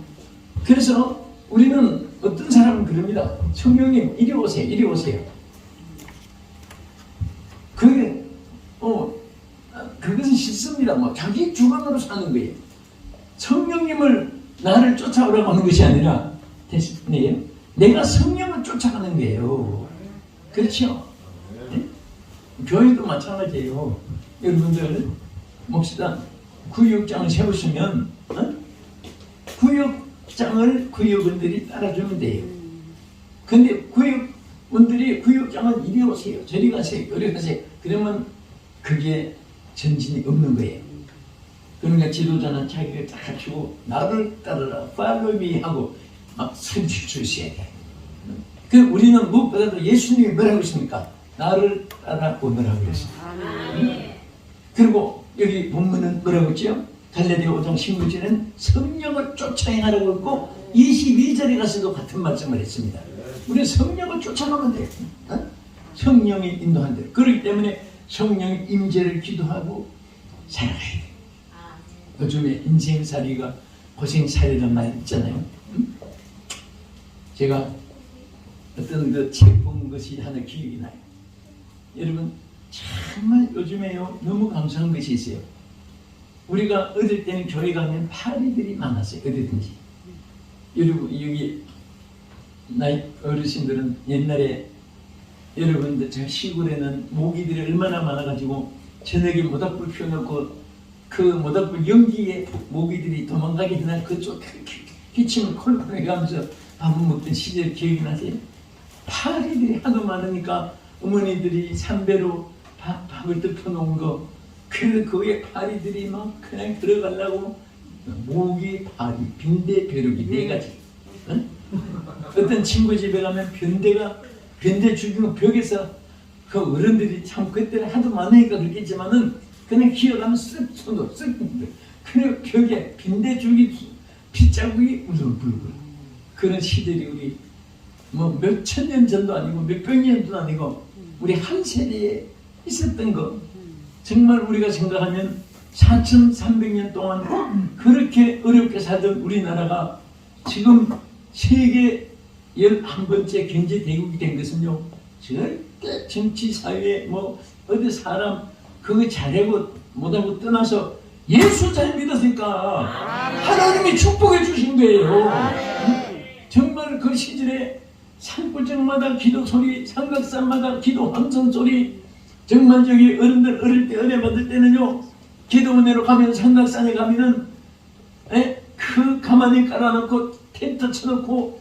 그래서 우리는 어떤 사람은 그럽니다. 성령님 이리 오세요, 이리 오세요. 그게 그것은 싫습니다. 뭐 자기 주관으로 사는 거예요. 성령님을 나를 쫓아오라고 하는 것이 아니라 대신에 내가 성령을 쫓아가는 거예요. 그렇죠? 네? 교회도 마찬가지예요. 여러분들 목사단 구역장을 세우시면 구역장을 구역원들이 따라주면 돼요. 근데 구역원들이 구역장은 이리 오세요, 저리 가세요, 여기 가세요. 그러면 그게 전진이 없는 거예요. 그러니까 지도자는 자기가 딱 갖추고 나를 따르라, follow me 하고 막 선출 주셔야 돼. 그 우리는 무엇보다도 예수님이 뭐라고 했습니까? 나를 따라 오너라고 그랬습니다. 그리고 여기 본문은 뭐라고 했죠? 갈라디아 5장 16절에는 성령을 쫓아 행하라고 했고 22절에 가서도 같은 말씀을 했습니다. 우리 성령을 쫓아가면 돼요. 성령이 인도한대. 그렇기 때문에 성령의 임재를 기도하고 살아가야 돼요. 요즘에 인생살이가 고생살이라는 말 있잖아요. 제가 어떤 그 책 본 것이 하나 기억이 나요. 여러분 정말 요즘에요 너무 감사한 것이 있어요. 우리가 어릴 때는 교회 가면 파리들이 많았어요. 어디든지. 여러분 여기 나이 어르신들은 옛날에 여러분들 제가 시골에는 모기들이 얼마나 많아가지고 저녁에 모닥불 피워놓고 그 모닥불 연기에 모기들이 도망가게 되나 그쪽 기침을 콜콜 해가면서 밥을 먹던 시절 기억이 나세요? 파리들이 하도 많으니까 어머니들이 삼배로 밥을 덮어놓은 거, 그래서 거기에 파리들이 막 그냥 들어가려고 모기, 파리, 빈대, 벼룩이 네 가지. 응? 어떤 친구 집에 가면 변대 죽이고 벽에서 그 어른들이 참 그때는 하도 많으니까 그렇겠지만은 그냥 기어가면 쓱 손으로 쓱 그냥 벽에 빈대 죽이 핏자국이 울렁불렁. 그런 시절이 우리 뭐 몇천 년 전도 아니고 몇백 년도 아니고 우리 한 세대에 있었던 거. 정말 우리가 생각하면 4,300년 동안 그렇게 어렵게 살던 우리나라가 지금 세계 11번째 경제 대국이 된 것은요, 절대 정치 사회 뭐 어디 사람 그거 잘하고 못하고 떠나서 예수 잘 믿었으니까 하나님이 축복해 주신 거예요. 정말 그 시절에 산골정마다 기도 소리, 삼각산마다 기도 함성 소리, 정말 저기 어른들 어릴 때 은혜 받을 때는요, 기도 은혜로 가면 삼각산에 가면은 그 가만히 깔아놓고 텐트 쳐놓고,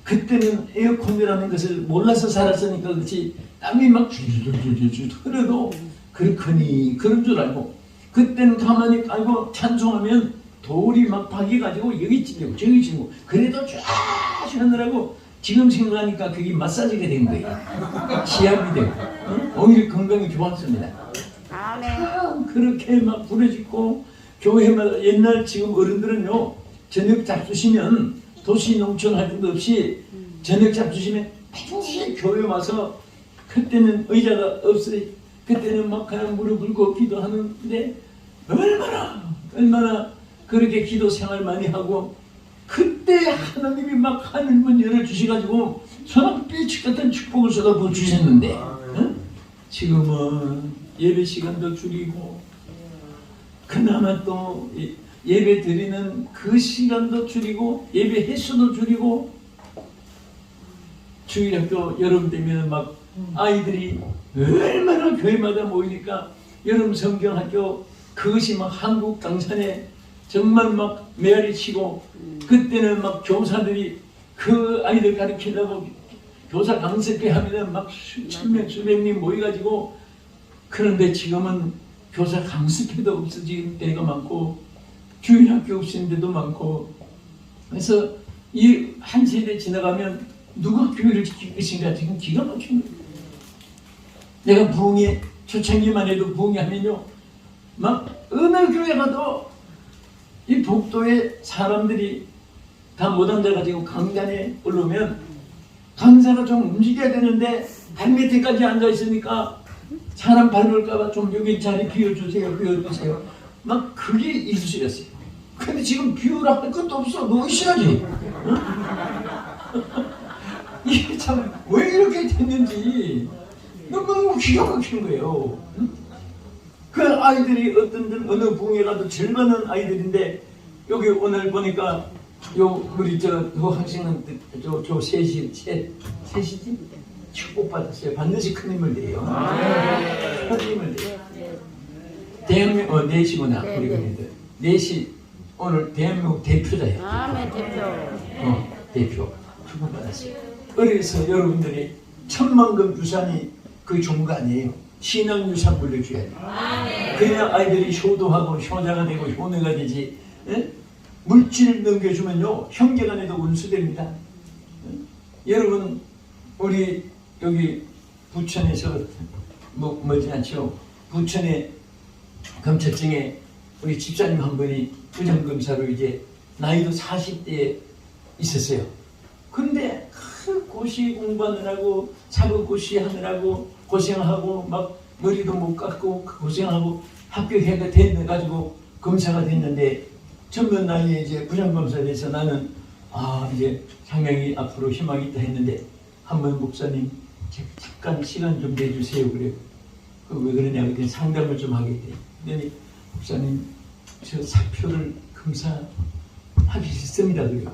그때는 에어컨이라는 것을 몰라서 살았으니까 그렇지 땀이 막 줄줄줄줄 흐르도 그렇거니 그런 줄 알고, 그때는 가만히 깔고 찬송하면 돌이 막 박여가지고 여기 찔리고 저기 찔리고 그래도 쫙 하느라고 지금 생각하니까 그게 마사지가 된 거예요. 시합이 되고 오히려 건강이 좋았습니다. 참 그렇게 막 부러지고 교회마다 옛날 지금 어른들은요, 저녁 잡수시면 도시 농촌 할 것도 없이 저녁 잡수시면 반드시 교회 와서, 그때는 의자가 없어요. 그때는 막 그냥 무릎 꿇고 기도하는데 얼마나 그렇게 기도 생활 많이 하고, 그때 하나님이 막 하늘문 열어주셔가지고 소낙빛 같은 축복을 쏟아부어 주셨는데, 지금은 예배 시간도 줄이고 그나마 또 예배 드리는 그 시간도 줄이고 예배 횟수도 줄이고, 주일학교 여름 되면 막 아이들이 얼마나 교회마다 모이니까 여름 성경학교 그것이 막 한국 강산에 정말 막 메아리 치고, 그때는 막 교사들이 그 아이들 가르치려고 교사 강습회 하면은 막 수천 명 수백 명 모여가지고, 그런데 지금은 교사 강습회도 없어진 때가 많고 주일학교 없는 데도 많고, 그래서 이 한 세대 지나가면 누가 교회를 지킬 것인가 지금 기가 막힌 거예요. 내가 부흥회 초창기만 해도 부흥회 하면요, 막 어느 교회 가도 이 복도에 사람들이 다 못 앉아가지고 강단에 올라오면 강사가 좀 움직여야 되는데 발 밑에까지 앉아 있으니까 사람 밟을까봐 좀 여기 자리 비워주세요, 비워주세요. 막 그게 일수였어요. 근데 지금 비우라 할 것도 없어. 너 있어야지. 응? 이게 참 왜 이렇게 됐는지 너무 기가 막힌 거예요. 응? 그 아이들이 어떤 어느 부흥회 가도 절반은 아이들인데, 여기 오늘 보니까 요 우리 그 학생은 저 셋이지 축복 받았어요. 반드시 큰 힘을 내요. 큰 힘을 내요. 대한민국 넷이구나. 우리 그네들 넷이 오늘 대한민국 대표자예요. 대표 축복 받았어요. 그래서 여러분들이 천만금 유산이 그 좋은 거 아니에요. 신앙 유산 물려줘야 돼요. 그래야 아이들이 효도하고 효자가 되고 효내가 되지. 에? 물질 넘겨주면요, 형제간에도 운수됩니다. 여러분, 우리 여기 부천에서 뭐 멀지 않죠. 부천에 검찰청에 우리 집사님 한 분이 부장검사로 이제 나이도 40대에 있었어요. 근데 고시 공부하느라고 사법고시 하느라고 고생하고 막 머리도 못 깎고 고생하고 합격해가 돼가지고 검사가 됐는데, 젊은 나이에 이제 부장검사에 대해서 나는 이제 상당히 앞으로 희망이 있다 했는데, 한번 목사님 잠깐 시간 좀 내주세요. 그래요. 왜 그러냐 그랬더니 상담을 좀 하게 돼. 그랬더니 목사님 저 사표를 검사하기 싫습니다. 그래요.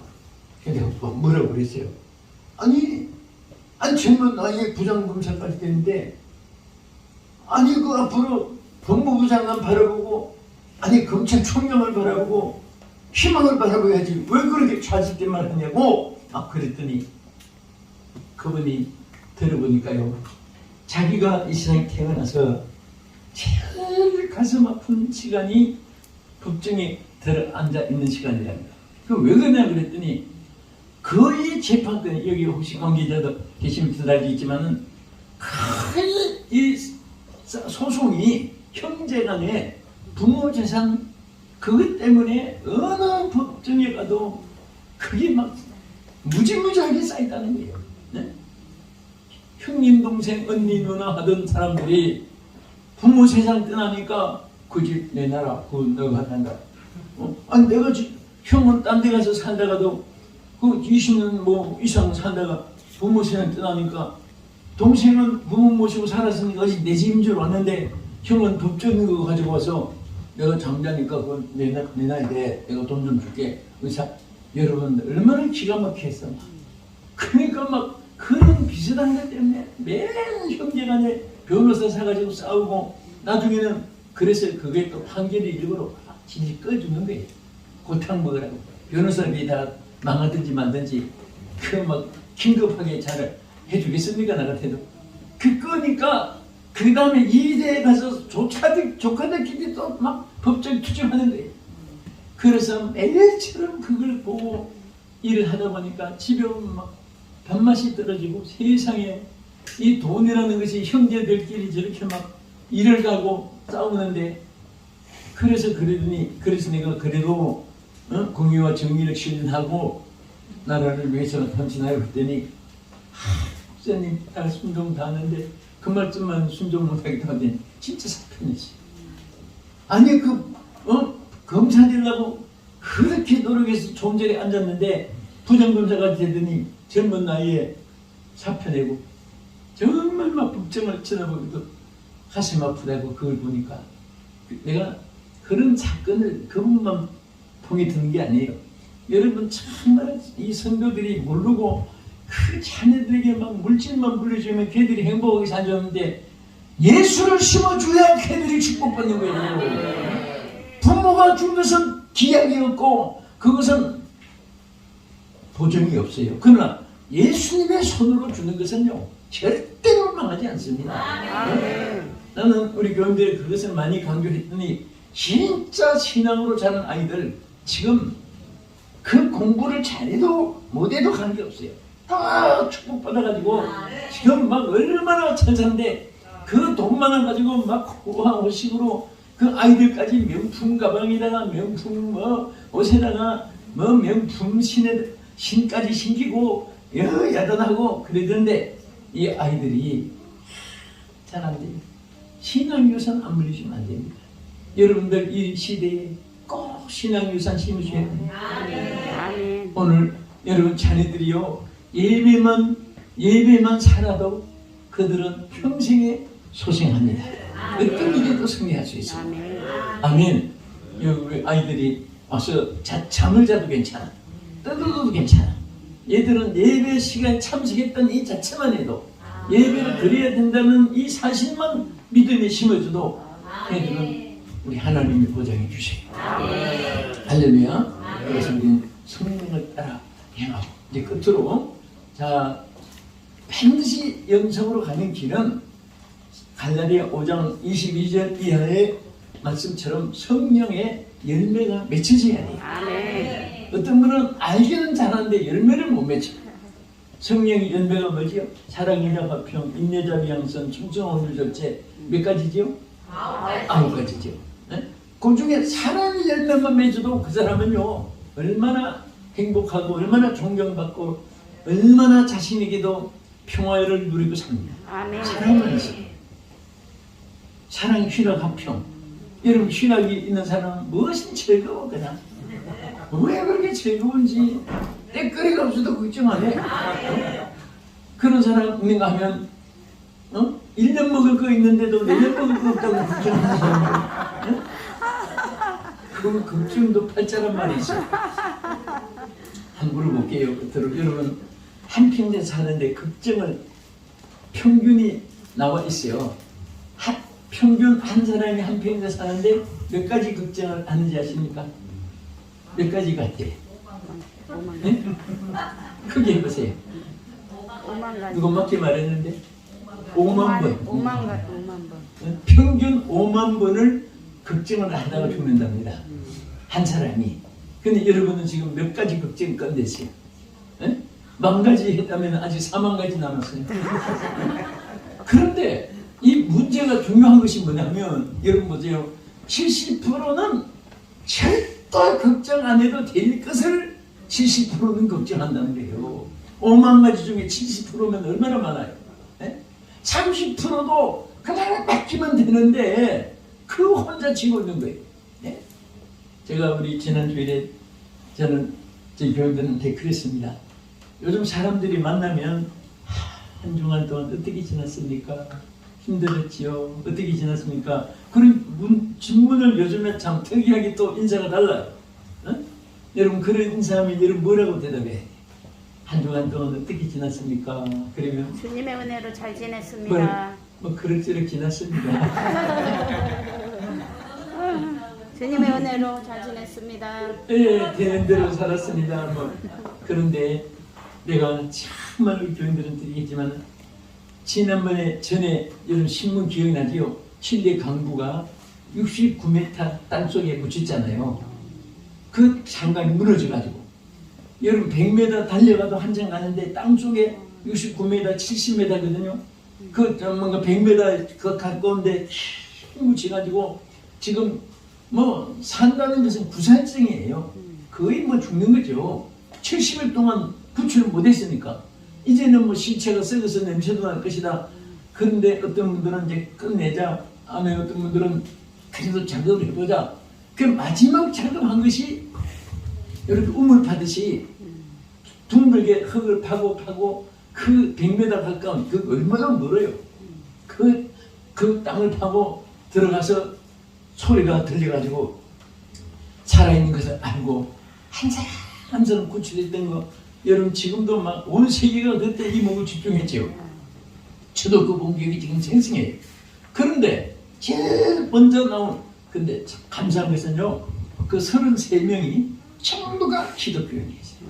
근데 뭐라고 그랬어요? 아니 젊은 나이에 부장검사까지 되는데, 아니 그 앞으로 법무부 장관 바라보고 아니 검찰총장을 바라보고 희망을 바라봐야지 왜 그렇게 좌절된만 하냐고. 그랬더니 그분이 들어보니까요, 자기가 이 세상에 태어나서 제일 가슴 아픈 시간이 법정에 들어 앉아 있는 시간이랍니다. 그 왜 그러냐 그랬더니 거의 재판권이, 여기 혹시 관계자도 계시면 들어가겠지만은 거의 이 소송이 형제간에 부모 재산 그것 때문에 어느 법정에 가도 그게 막 무지무지하게 쌓였다는 거예요. 네? 형님, 동생, 언니, 누나 하던 사람들이 부모 세상 떠나니까 그 집 내놔라, 그거 너가 산다. 아니 내가 형은 딴 데 가서 살다가도 그 20년 뭐 이상 살다가 부모 세상 떠나니까 동생은 부모 모시고 살았으니까 어디 내 집인 줄 왔는데 형은 법정 그거 가지고 와서 내가 장자니까 그거 내놔야 돼. 내가 돈 좀 줄게. 의사 여러분 얼마나 기가 막혔어. 그러니까 막 그런 비슷한 것 때문에 매일 형제간에 변호사 사가지고 싸우고 나중에는 그래서 그게 또 판결이 일부러 진짜 꺼주는 거예요. 고탕 먹으라고. 변호사들이 다 망하든지 만든지 그 막 긴급하게 잘 해주겠습니까? 나 같아도. 그 거니까 그 다음에 이대에 가서 조카들끼리 또 막 법정 투쟁하는 거예요. 그래서 매일처럼 그걸 보고 일을 하다 보니까 집에 오면 막 밥맛이 떨어지고 세상에 이 돈이라는 것이 형제들끼리 저렇게 막 일을 가고 싸우는데 그래서 내가 그래도 공의와 정의를 실현하고 나라를 위해서 헌신하여 그랬더니 목사님 나 순종 다 하는데 그 말씀만 순종 못하겠다 하더니 진짜 사편이지. 아니 검사 되려고 그렇게 노력해서 총절에 앉았는데 부장검사가 되더니 젊은 나이에 사표내고 정말 막 법정을 쳐다보기도 가슴 아프다고. 그걸 보니까 내가 그런 사건을 그분만 통해 듣는 게 아니에요. 여러분 정말 이 성도들이 모르고 그 자녀들에게 막 물질만 물려주면 걔들이 행복하게 살았는데 예수를 심어줘야 걔들이 축복받는 거예요. 부모가 준 것은 기약이었고 그것은 보정이 없어요. 그러나 예수님의 손으로 주는 것은요 절대로 망하지 않습니다. 나는 우리 교인들이 그것을 많이 강조했더니 진짜 신앙으로 자란 아이들 지금 그 공부를 잘해도 못해도 관계없어요. 다 축복받아가지고 지금 막 얼마나 잘 사는데 그 돈만 가지고 막 호식으로 그 아이들까지 명품 가방에다가 명품 뭐 옷에다가 뭐 명품 신까지 신기고 야단하고 그러던데 이 아이들이 잘 안 돼요. 신앙유산 안 물리시면 안 됩니다. 여러분들 이 시대에 꼭 신앙유산 심으셔야 됩니다. 아멘. 오늘 여러분 자녀들이요 예배만 살아도 그들은 평생에 소생합니다. 어떤 일에도 승리할 수 있습니다. 아멘. 여기 아이들이 와서 잠을 자도 괜찮아. 떠들어도 괜찮아. 얘들은 예배 시간에 참석했던 이 자체만 해도 예배를 드려야 된다는 이 사실만 믿음에 심어줘도 얘들은 우리 하나님이 보장해 주세요. 할렐루야. 그래서 우리는 성령을 따라 행하고 이제 끝으로 자 반드시 영성으로 가는 길은 갈라디아 5장 22절 이하의 말씀처럼 성령의 열매가 맺혀져야 돼요. 어떤 분은 알기는 잘하는데 열매를 못 맺혀요. 성령의 열매가 뭐지요? 사랑, 희락, 화평, 인내, 자비, 양선, 충성, 온유, 절제 몇 가지지요? 9가지죠. 네? 그 중에 사랑의 열매만 맺어도 그 사람은요 얼마나 행복하고 얼마나 존경받고 얼마나 자신에게도 평화를 누리고 삽니다. 사랑만 있어요. 사랑, 희락, 화평. 여러분 희락이 있는 사람은 무엇이 즐거워 그냥. 왜 그렇게 즐거운지 때거리가 없어도 걱정 안 해. 그런 사람 있는가 하면 1년 먹을 거 있는데도 내년 먹을 거 없다고 걱정하는 사람. 그 걱정도 팔자란 말이 있어요. 한번 물어볼게요. 끝으로 여러분 한평생 사는데 걱정을 평균이 나와 있어요. 평균 한 사람이 한 평생 사는데 몇 가지 걱정을 하는지 아십니까? 몇 가지 같대? 네? 크게 해보세요. 5만 가지. 누가 맞게 말했는데? 5만 번. 5만 가지. 5만 번. 평균 5만 번을 걱정을 하다가 죽는답니다. 한 사람이. 근데 여러분은 지금 몇 가지 걱정 건댔어요? 10,000가지 했다면 아직 40,000가지 남았어요. 그런데 이 문제가 중요한 것이 뭐냐면 여러분 보세요. 70%는 절대 걱정 안 해도 될 것을 70%는 걱정한다는 거예요. 5만 가지 중에 70%면 얼마나 많아요? 30%도 그냥 맡기면 되는데 그 혼자 지고 있는 거예요. 제가 우리 지난주일에 저는 저희 교인들한테 그랬습니다. 요즘 사람들이 만나면 한 주간 동안 어떻게 지났습니까? 힘들었지요? 어떻게 지났습니까? 그런 질문을 요즘에 참 특이하게 또 인사가 달라요. 여러분 그런 인사하면 여러분 뭐라고 대답해? 한 주간 동안 어떻게 지났습니까? 그러면 주님의 은혜로 잘 지냈습니다. 뭐 그럭저럭 지났습니다. 주님의 은혜로 잘 지냈습니다. 예, 되는 대로 살았습니다. 뭐 그런데 내가 정말 우리 교인들은 드리겠지만 지난번에 전에 여러분 신문 기억나지요? 칠레 강부가 69m 땅속에 묻혔잖아요. 그 장관이 무너져가지고 여러분 100m 달려가도 한참 가는데 땅속에 69m, 70m거든요. 그 뭔가 100m 그 가까운데 묻혀가지고 지금 뭐 산다는 것은 부산증이에요. 거의 뭐 죽는 거죠. 70일 동안 구출을 못했으니까 이제는 뭐 시체가 썩어서 냄새도 날 것이다. 그런데 어떤 분들은 이제 끝내자. 아멘. 어떤 분들은 그래도 작업을 해보자. 그 마지막 작업한 것이 이렇게 우물 파듯이 둥글게 흙을 파고 그 100m 가까운 그 얼마나 멀어요. 그 땅을 파고 들어가서 소리가 들려가지고 살아있는 것을 알고 한 사람 한 사람 구출했던 거 여러분 지금도 막 온 세계가 그때 이 몸을 집중했죠. 저도 그 본격이 지금 생생해요. 그런데 제일 먼저 나온 근데 참 감사한 것은요 그 33명이 전부가 기독교인이었어요.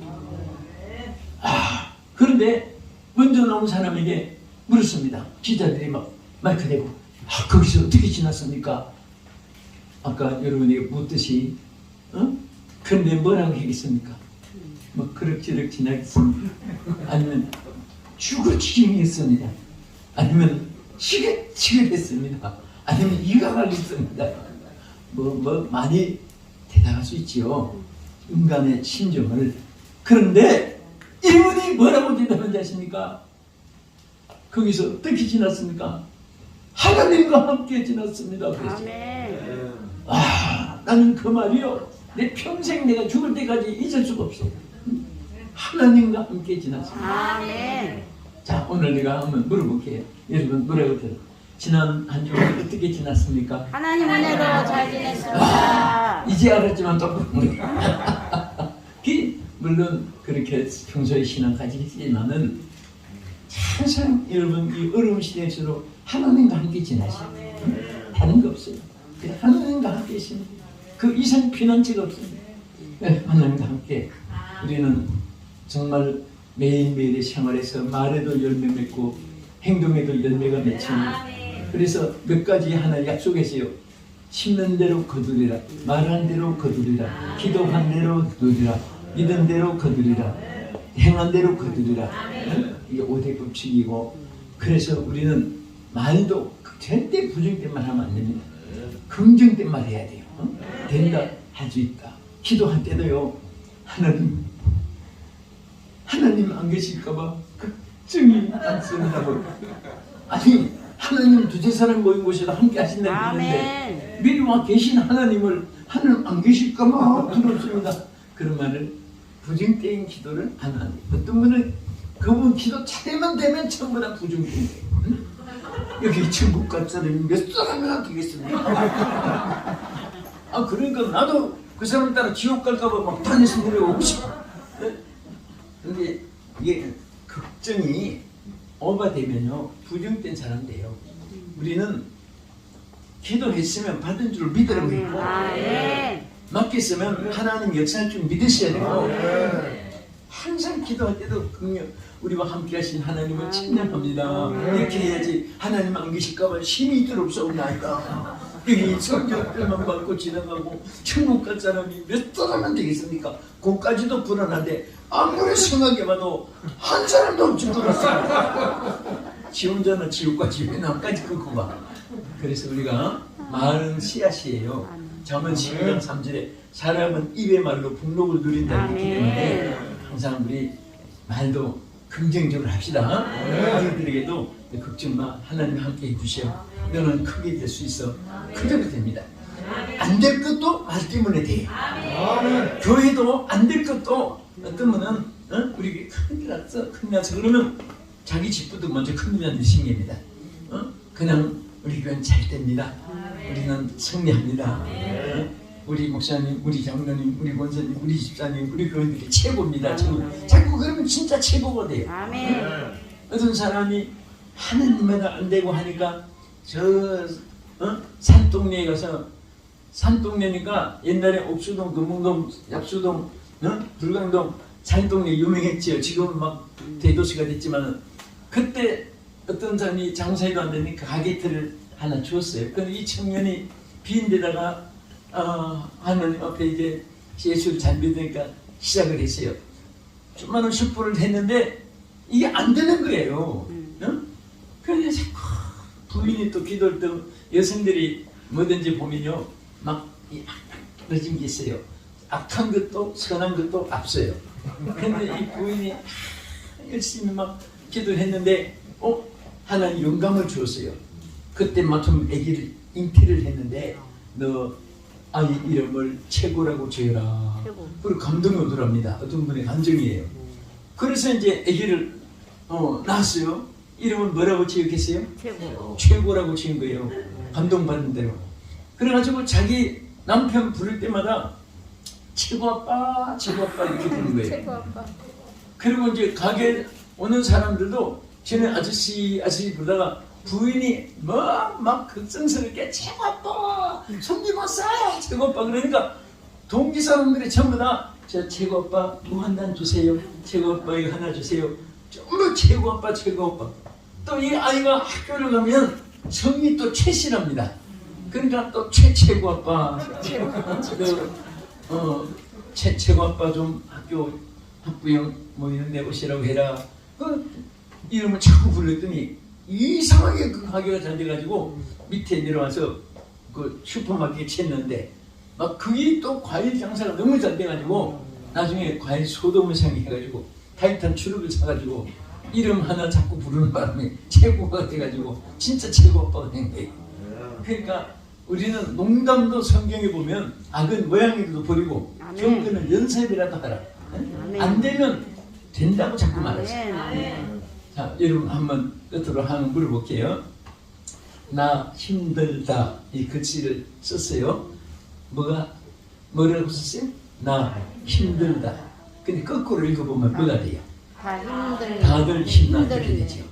그런데 먼저 나온 사람에게 물었습니다. 기자들이 막 마이크 대고 거기서 어떻게 지났습니까? 아까 여러분에게 묻듯이 그런데 뭐라고 하겠습니까? 뭐 그럭저럭 지나겠습니다. 아니면 죽을 지경이었습니다. 아니면 시급했습니다. 아니면 이가 갈렸습니다. 뭐 많이 대답할 수 있지요. 인간의 심정을. 그런데 이분이 뭐라고 대답한지 아십니까? 거기서 어떻게 지났습니까? 하나님과 함께 지났습니다. 아멘. 나는 그 말이요. 내 평생 내가 죽을 때까지 잊을 수가 없어. 하나님과 함께 지났습니다. 아멘. 자, 오늘 내가 한번 물어볼게요. 여러분 뭐라고 들어요? 지난 한 주간 어떻게 지났습니까? 하나님 은혜로 잘 지냈습니다. 이제 알았지만 또 물론 그렇게 평소에 신앙 가지겠지만은 항상 여러분 이 어려운 시대에서도 하나님과 함께 지나셔요. 다른 거 없어요. 그냥 하나님과 함께 있습니다. 그 이상 피난처가 없습니다. 하나님과 함께 우리는 정말 매일매일의 생활에서 말에도 열매 맺고 행동에도 열매가 맺히는 그래서 몇 가지 하나 약속했어요. 심는 대로 거두리라. 말한 대로 거두리라. 기도한 대로 거두리라. 믿은 대로 거두리라. 행한 대로 거두리라. 이게 5대 법칙이고 그래서 우리는 말도 절대 부정된말 하면 안 됩니다. 긍정된말 해야 돼요. 된다 할 수 있다. 기도할 때도요. 하나님 안 계실까봐 걱정이 많습니다. 아니 하나님 두세 사람 모인 곳에도 함께 하신다고 했는데 미리 와 계신 하나님 안 계실까봐 두렵습니다. 그런 말을 부정적인 기도를 안 합니다. 어떤 분은 그분 기도 차례만 되면 전부 다 부정적인 거예요. 여기 천국 갈 사람이 몇 사람이나 되겠습니까? 그러니까 나도 그 사람 따라 지옥 갈까봐 막 다니서 그래요. 근데 이게 걱정이 오버되면요 부정된 사람 돼요. 우리는 기도했으면 받은 줄 믿으라고 했고 아멘. 맡겼으면 하나님 역사할 줄 믿으셔야 되고 항상 기도할 때도 우리와 함께 하신 하나님을 찬양합니다. 이렇게 해야지 하나님 안 계실까봐 힘이 들없사옵나이다. 이 성경들만 받고 지나가고 천국 갈 사람이 몇 사람만 되겠습니까? 그까지도 불안한데 아무리 생각해 봐도 한 사람도 없을 것 같습니다. 지 혼자는 지옥까지 왜 남까지 끊고 가. 그래서 우리가 말은 씨앗이에요. 잠언 12장 3절에 사람은 입의 말로 복록을 누린다는 얘기 때문에 항상 우리 말도 긍정적으로 합시다. 아이들에게도 걱정 마. 하나님 함께 해주셔. 너는 크게 될 수 있어. 그대로 됩니다. 안 될 것도 말 때문에 돼. 교회도 안 될 것도 어떤 분은 우리 큰일 났어. 그러면 자기 집부터 먼저 큰일 나는 신경입니다. 그냥 우리 교회는 잘 됩니다. 우리는 승리합니다. 우리 목사님, 우리 장로님, 우리 권사님, 우리 집사님, 우리 교인들이 최고입니다. 자꾸 그러면 진짜 최고가 돼요. 아멘. 어떤 사람이 하느님마다 안 되고 하니까 저 산동네에 가서 산동네니까 옛날에 옥수동, 금운동, 약수동, 불광동 산동네 유명했지요. 지금은 막 대도시가 됐지만 그때 어떤 사람이 장사해도 안 되니까 가게틀을 하나 주었어요. 그런데 이 청년이 빈 데다가 하나님 앞에 이제 예수를 잘 믿으니까 시작을 했어요. 조그마한 슈퍼를 했는데 이게 안 되는 거예요. 그래서 자꾸 부인이 또 기도할 때 여성들이 뭐든지 보면요 막 늦은 게 있어요. 악한 것도 선한 것도 앞서요. 근데 이 부인이 열심히 막 기도했는데 하나님 영감을 주었어요. 그때 마침 아기를 잉태를 했는데 너 아이 이름을 최고라고 지어라. 그리고 감동이 오더랍니다. 어떤 분의 감정이에요. 그래서 이제 아기를 낳았어요. 이름은 뭐라고 지었겠어요? 최고라고 지은 거예요. 감동받는 대로. 그래가지고 자기 남편 부를 때마다 최고 아빠, 최고 아빠 이렇게 부르는 거예요. 최고 아빠. 그리고 이제 가게 오는 사람들도 쟤네 아저씨 부르다가 부인이 막 극성스럽게 최고 아빠, 손님 왔어요, 최고 아빠. 그러니까 동기 사람들이 전부 다 저 최고 아빠 뭐 한 단 주세요, 최고 아빠 이거 하나 주세요. 전부 최고 아빠, 최고 아빠. 또 이 아이가 학교를 가면 성이 또 최씨랍니다. 그러니까 또 최고 아빠, 최고 아빠 좀 학부형 뭐 이런 데 오시라고 해라. 그 이름을 자꾸 불렀더니 이상하게 그 가게가 잘 돼가지고 밑에 내려와서 그 슈퍼마켓에 쳤는데 막 그게 또 과일 장사가 너무 잘 돼가지고 나중에 과일 소도무상이 해가지고 타이탄 추룩을 사가지고 이름 하나 자꾸 부르는 바람에 최고가 돼가지고 진짜 최고 아빠가 된 거예요. 그러니까 우리는 농담도 성경에 보면 악은 모양이라도 버리고 좋은 거는 연습이라도 하라. 안 되면 된다고 자꾸 말하세요. 자, 여러분 한번 끝으로 하나 물어볼게요. 나 힘들다 이 글씨를 썼어요. 뭐라고 썼어요? 나 힘들다. 근데 거꾸로 읽어보면 뭐가 돼요? 다들 힘나게 되죠.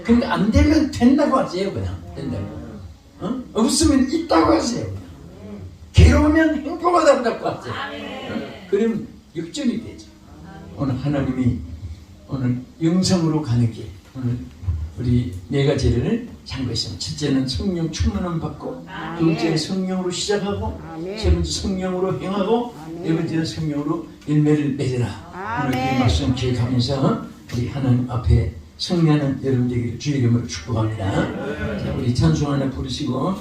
근데 안 되면 된다고 하세요. 그냥 된다고. 없으면 있다고 하세요. 괴로우면 행복하다고 자꾸 하세요. 그럼 역전이 되죠. 오늘 하나님이 오늘 영성으로 가는 길, 오늘 우리 네 가지를 참고했습니다. 첫째는 성령 충만함 받고, 둘째는 성령으로 시작하고, 세 번째 성령으로 행하고, 네 번째는 성령으로 열매를 맺으라. 오늘 이 말씀 기억하면서 우리 하나님 앞에 승리하는 여러분 되기를 주의 이름으로 축복합니다. 자, 우리 찬송 하나 부르시고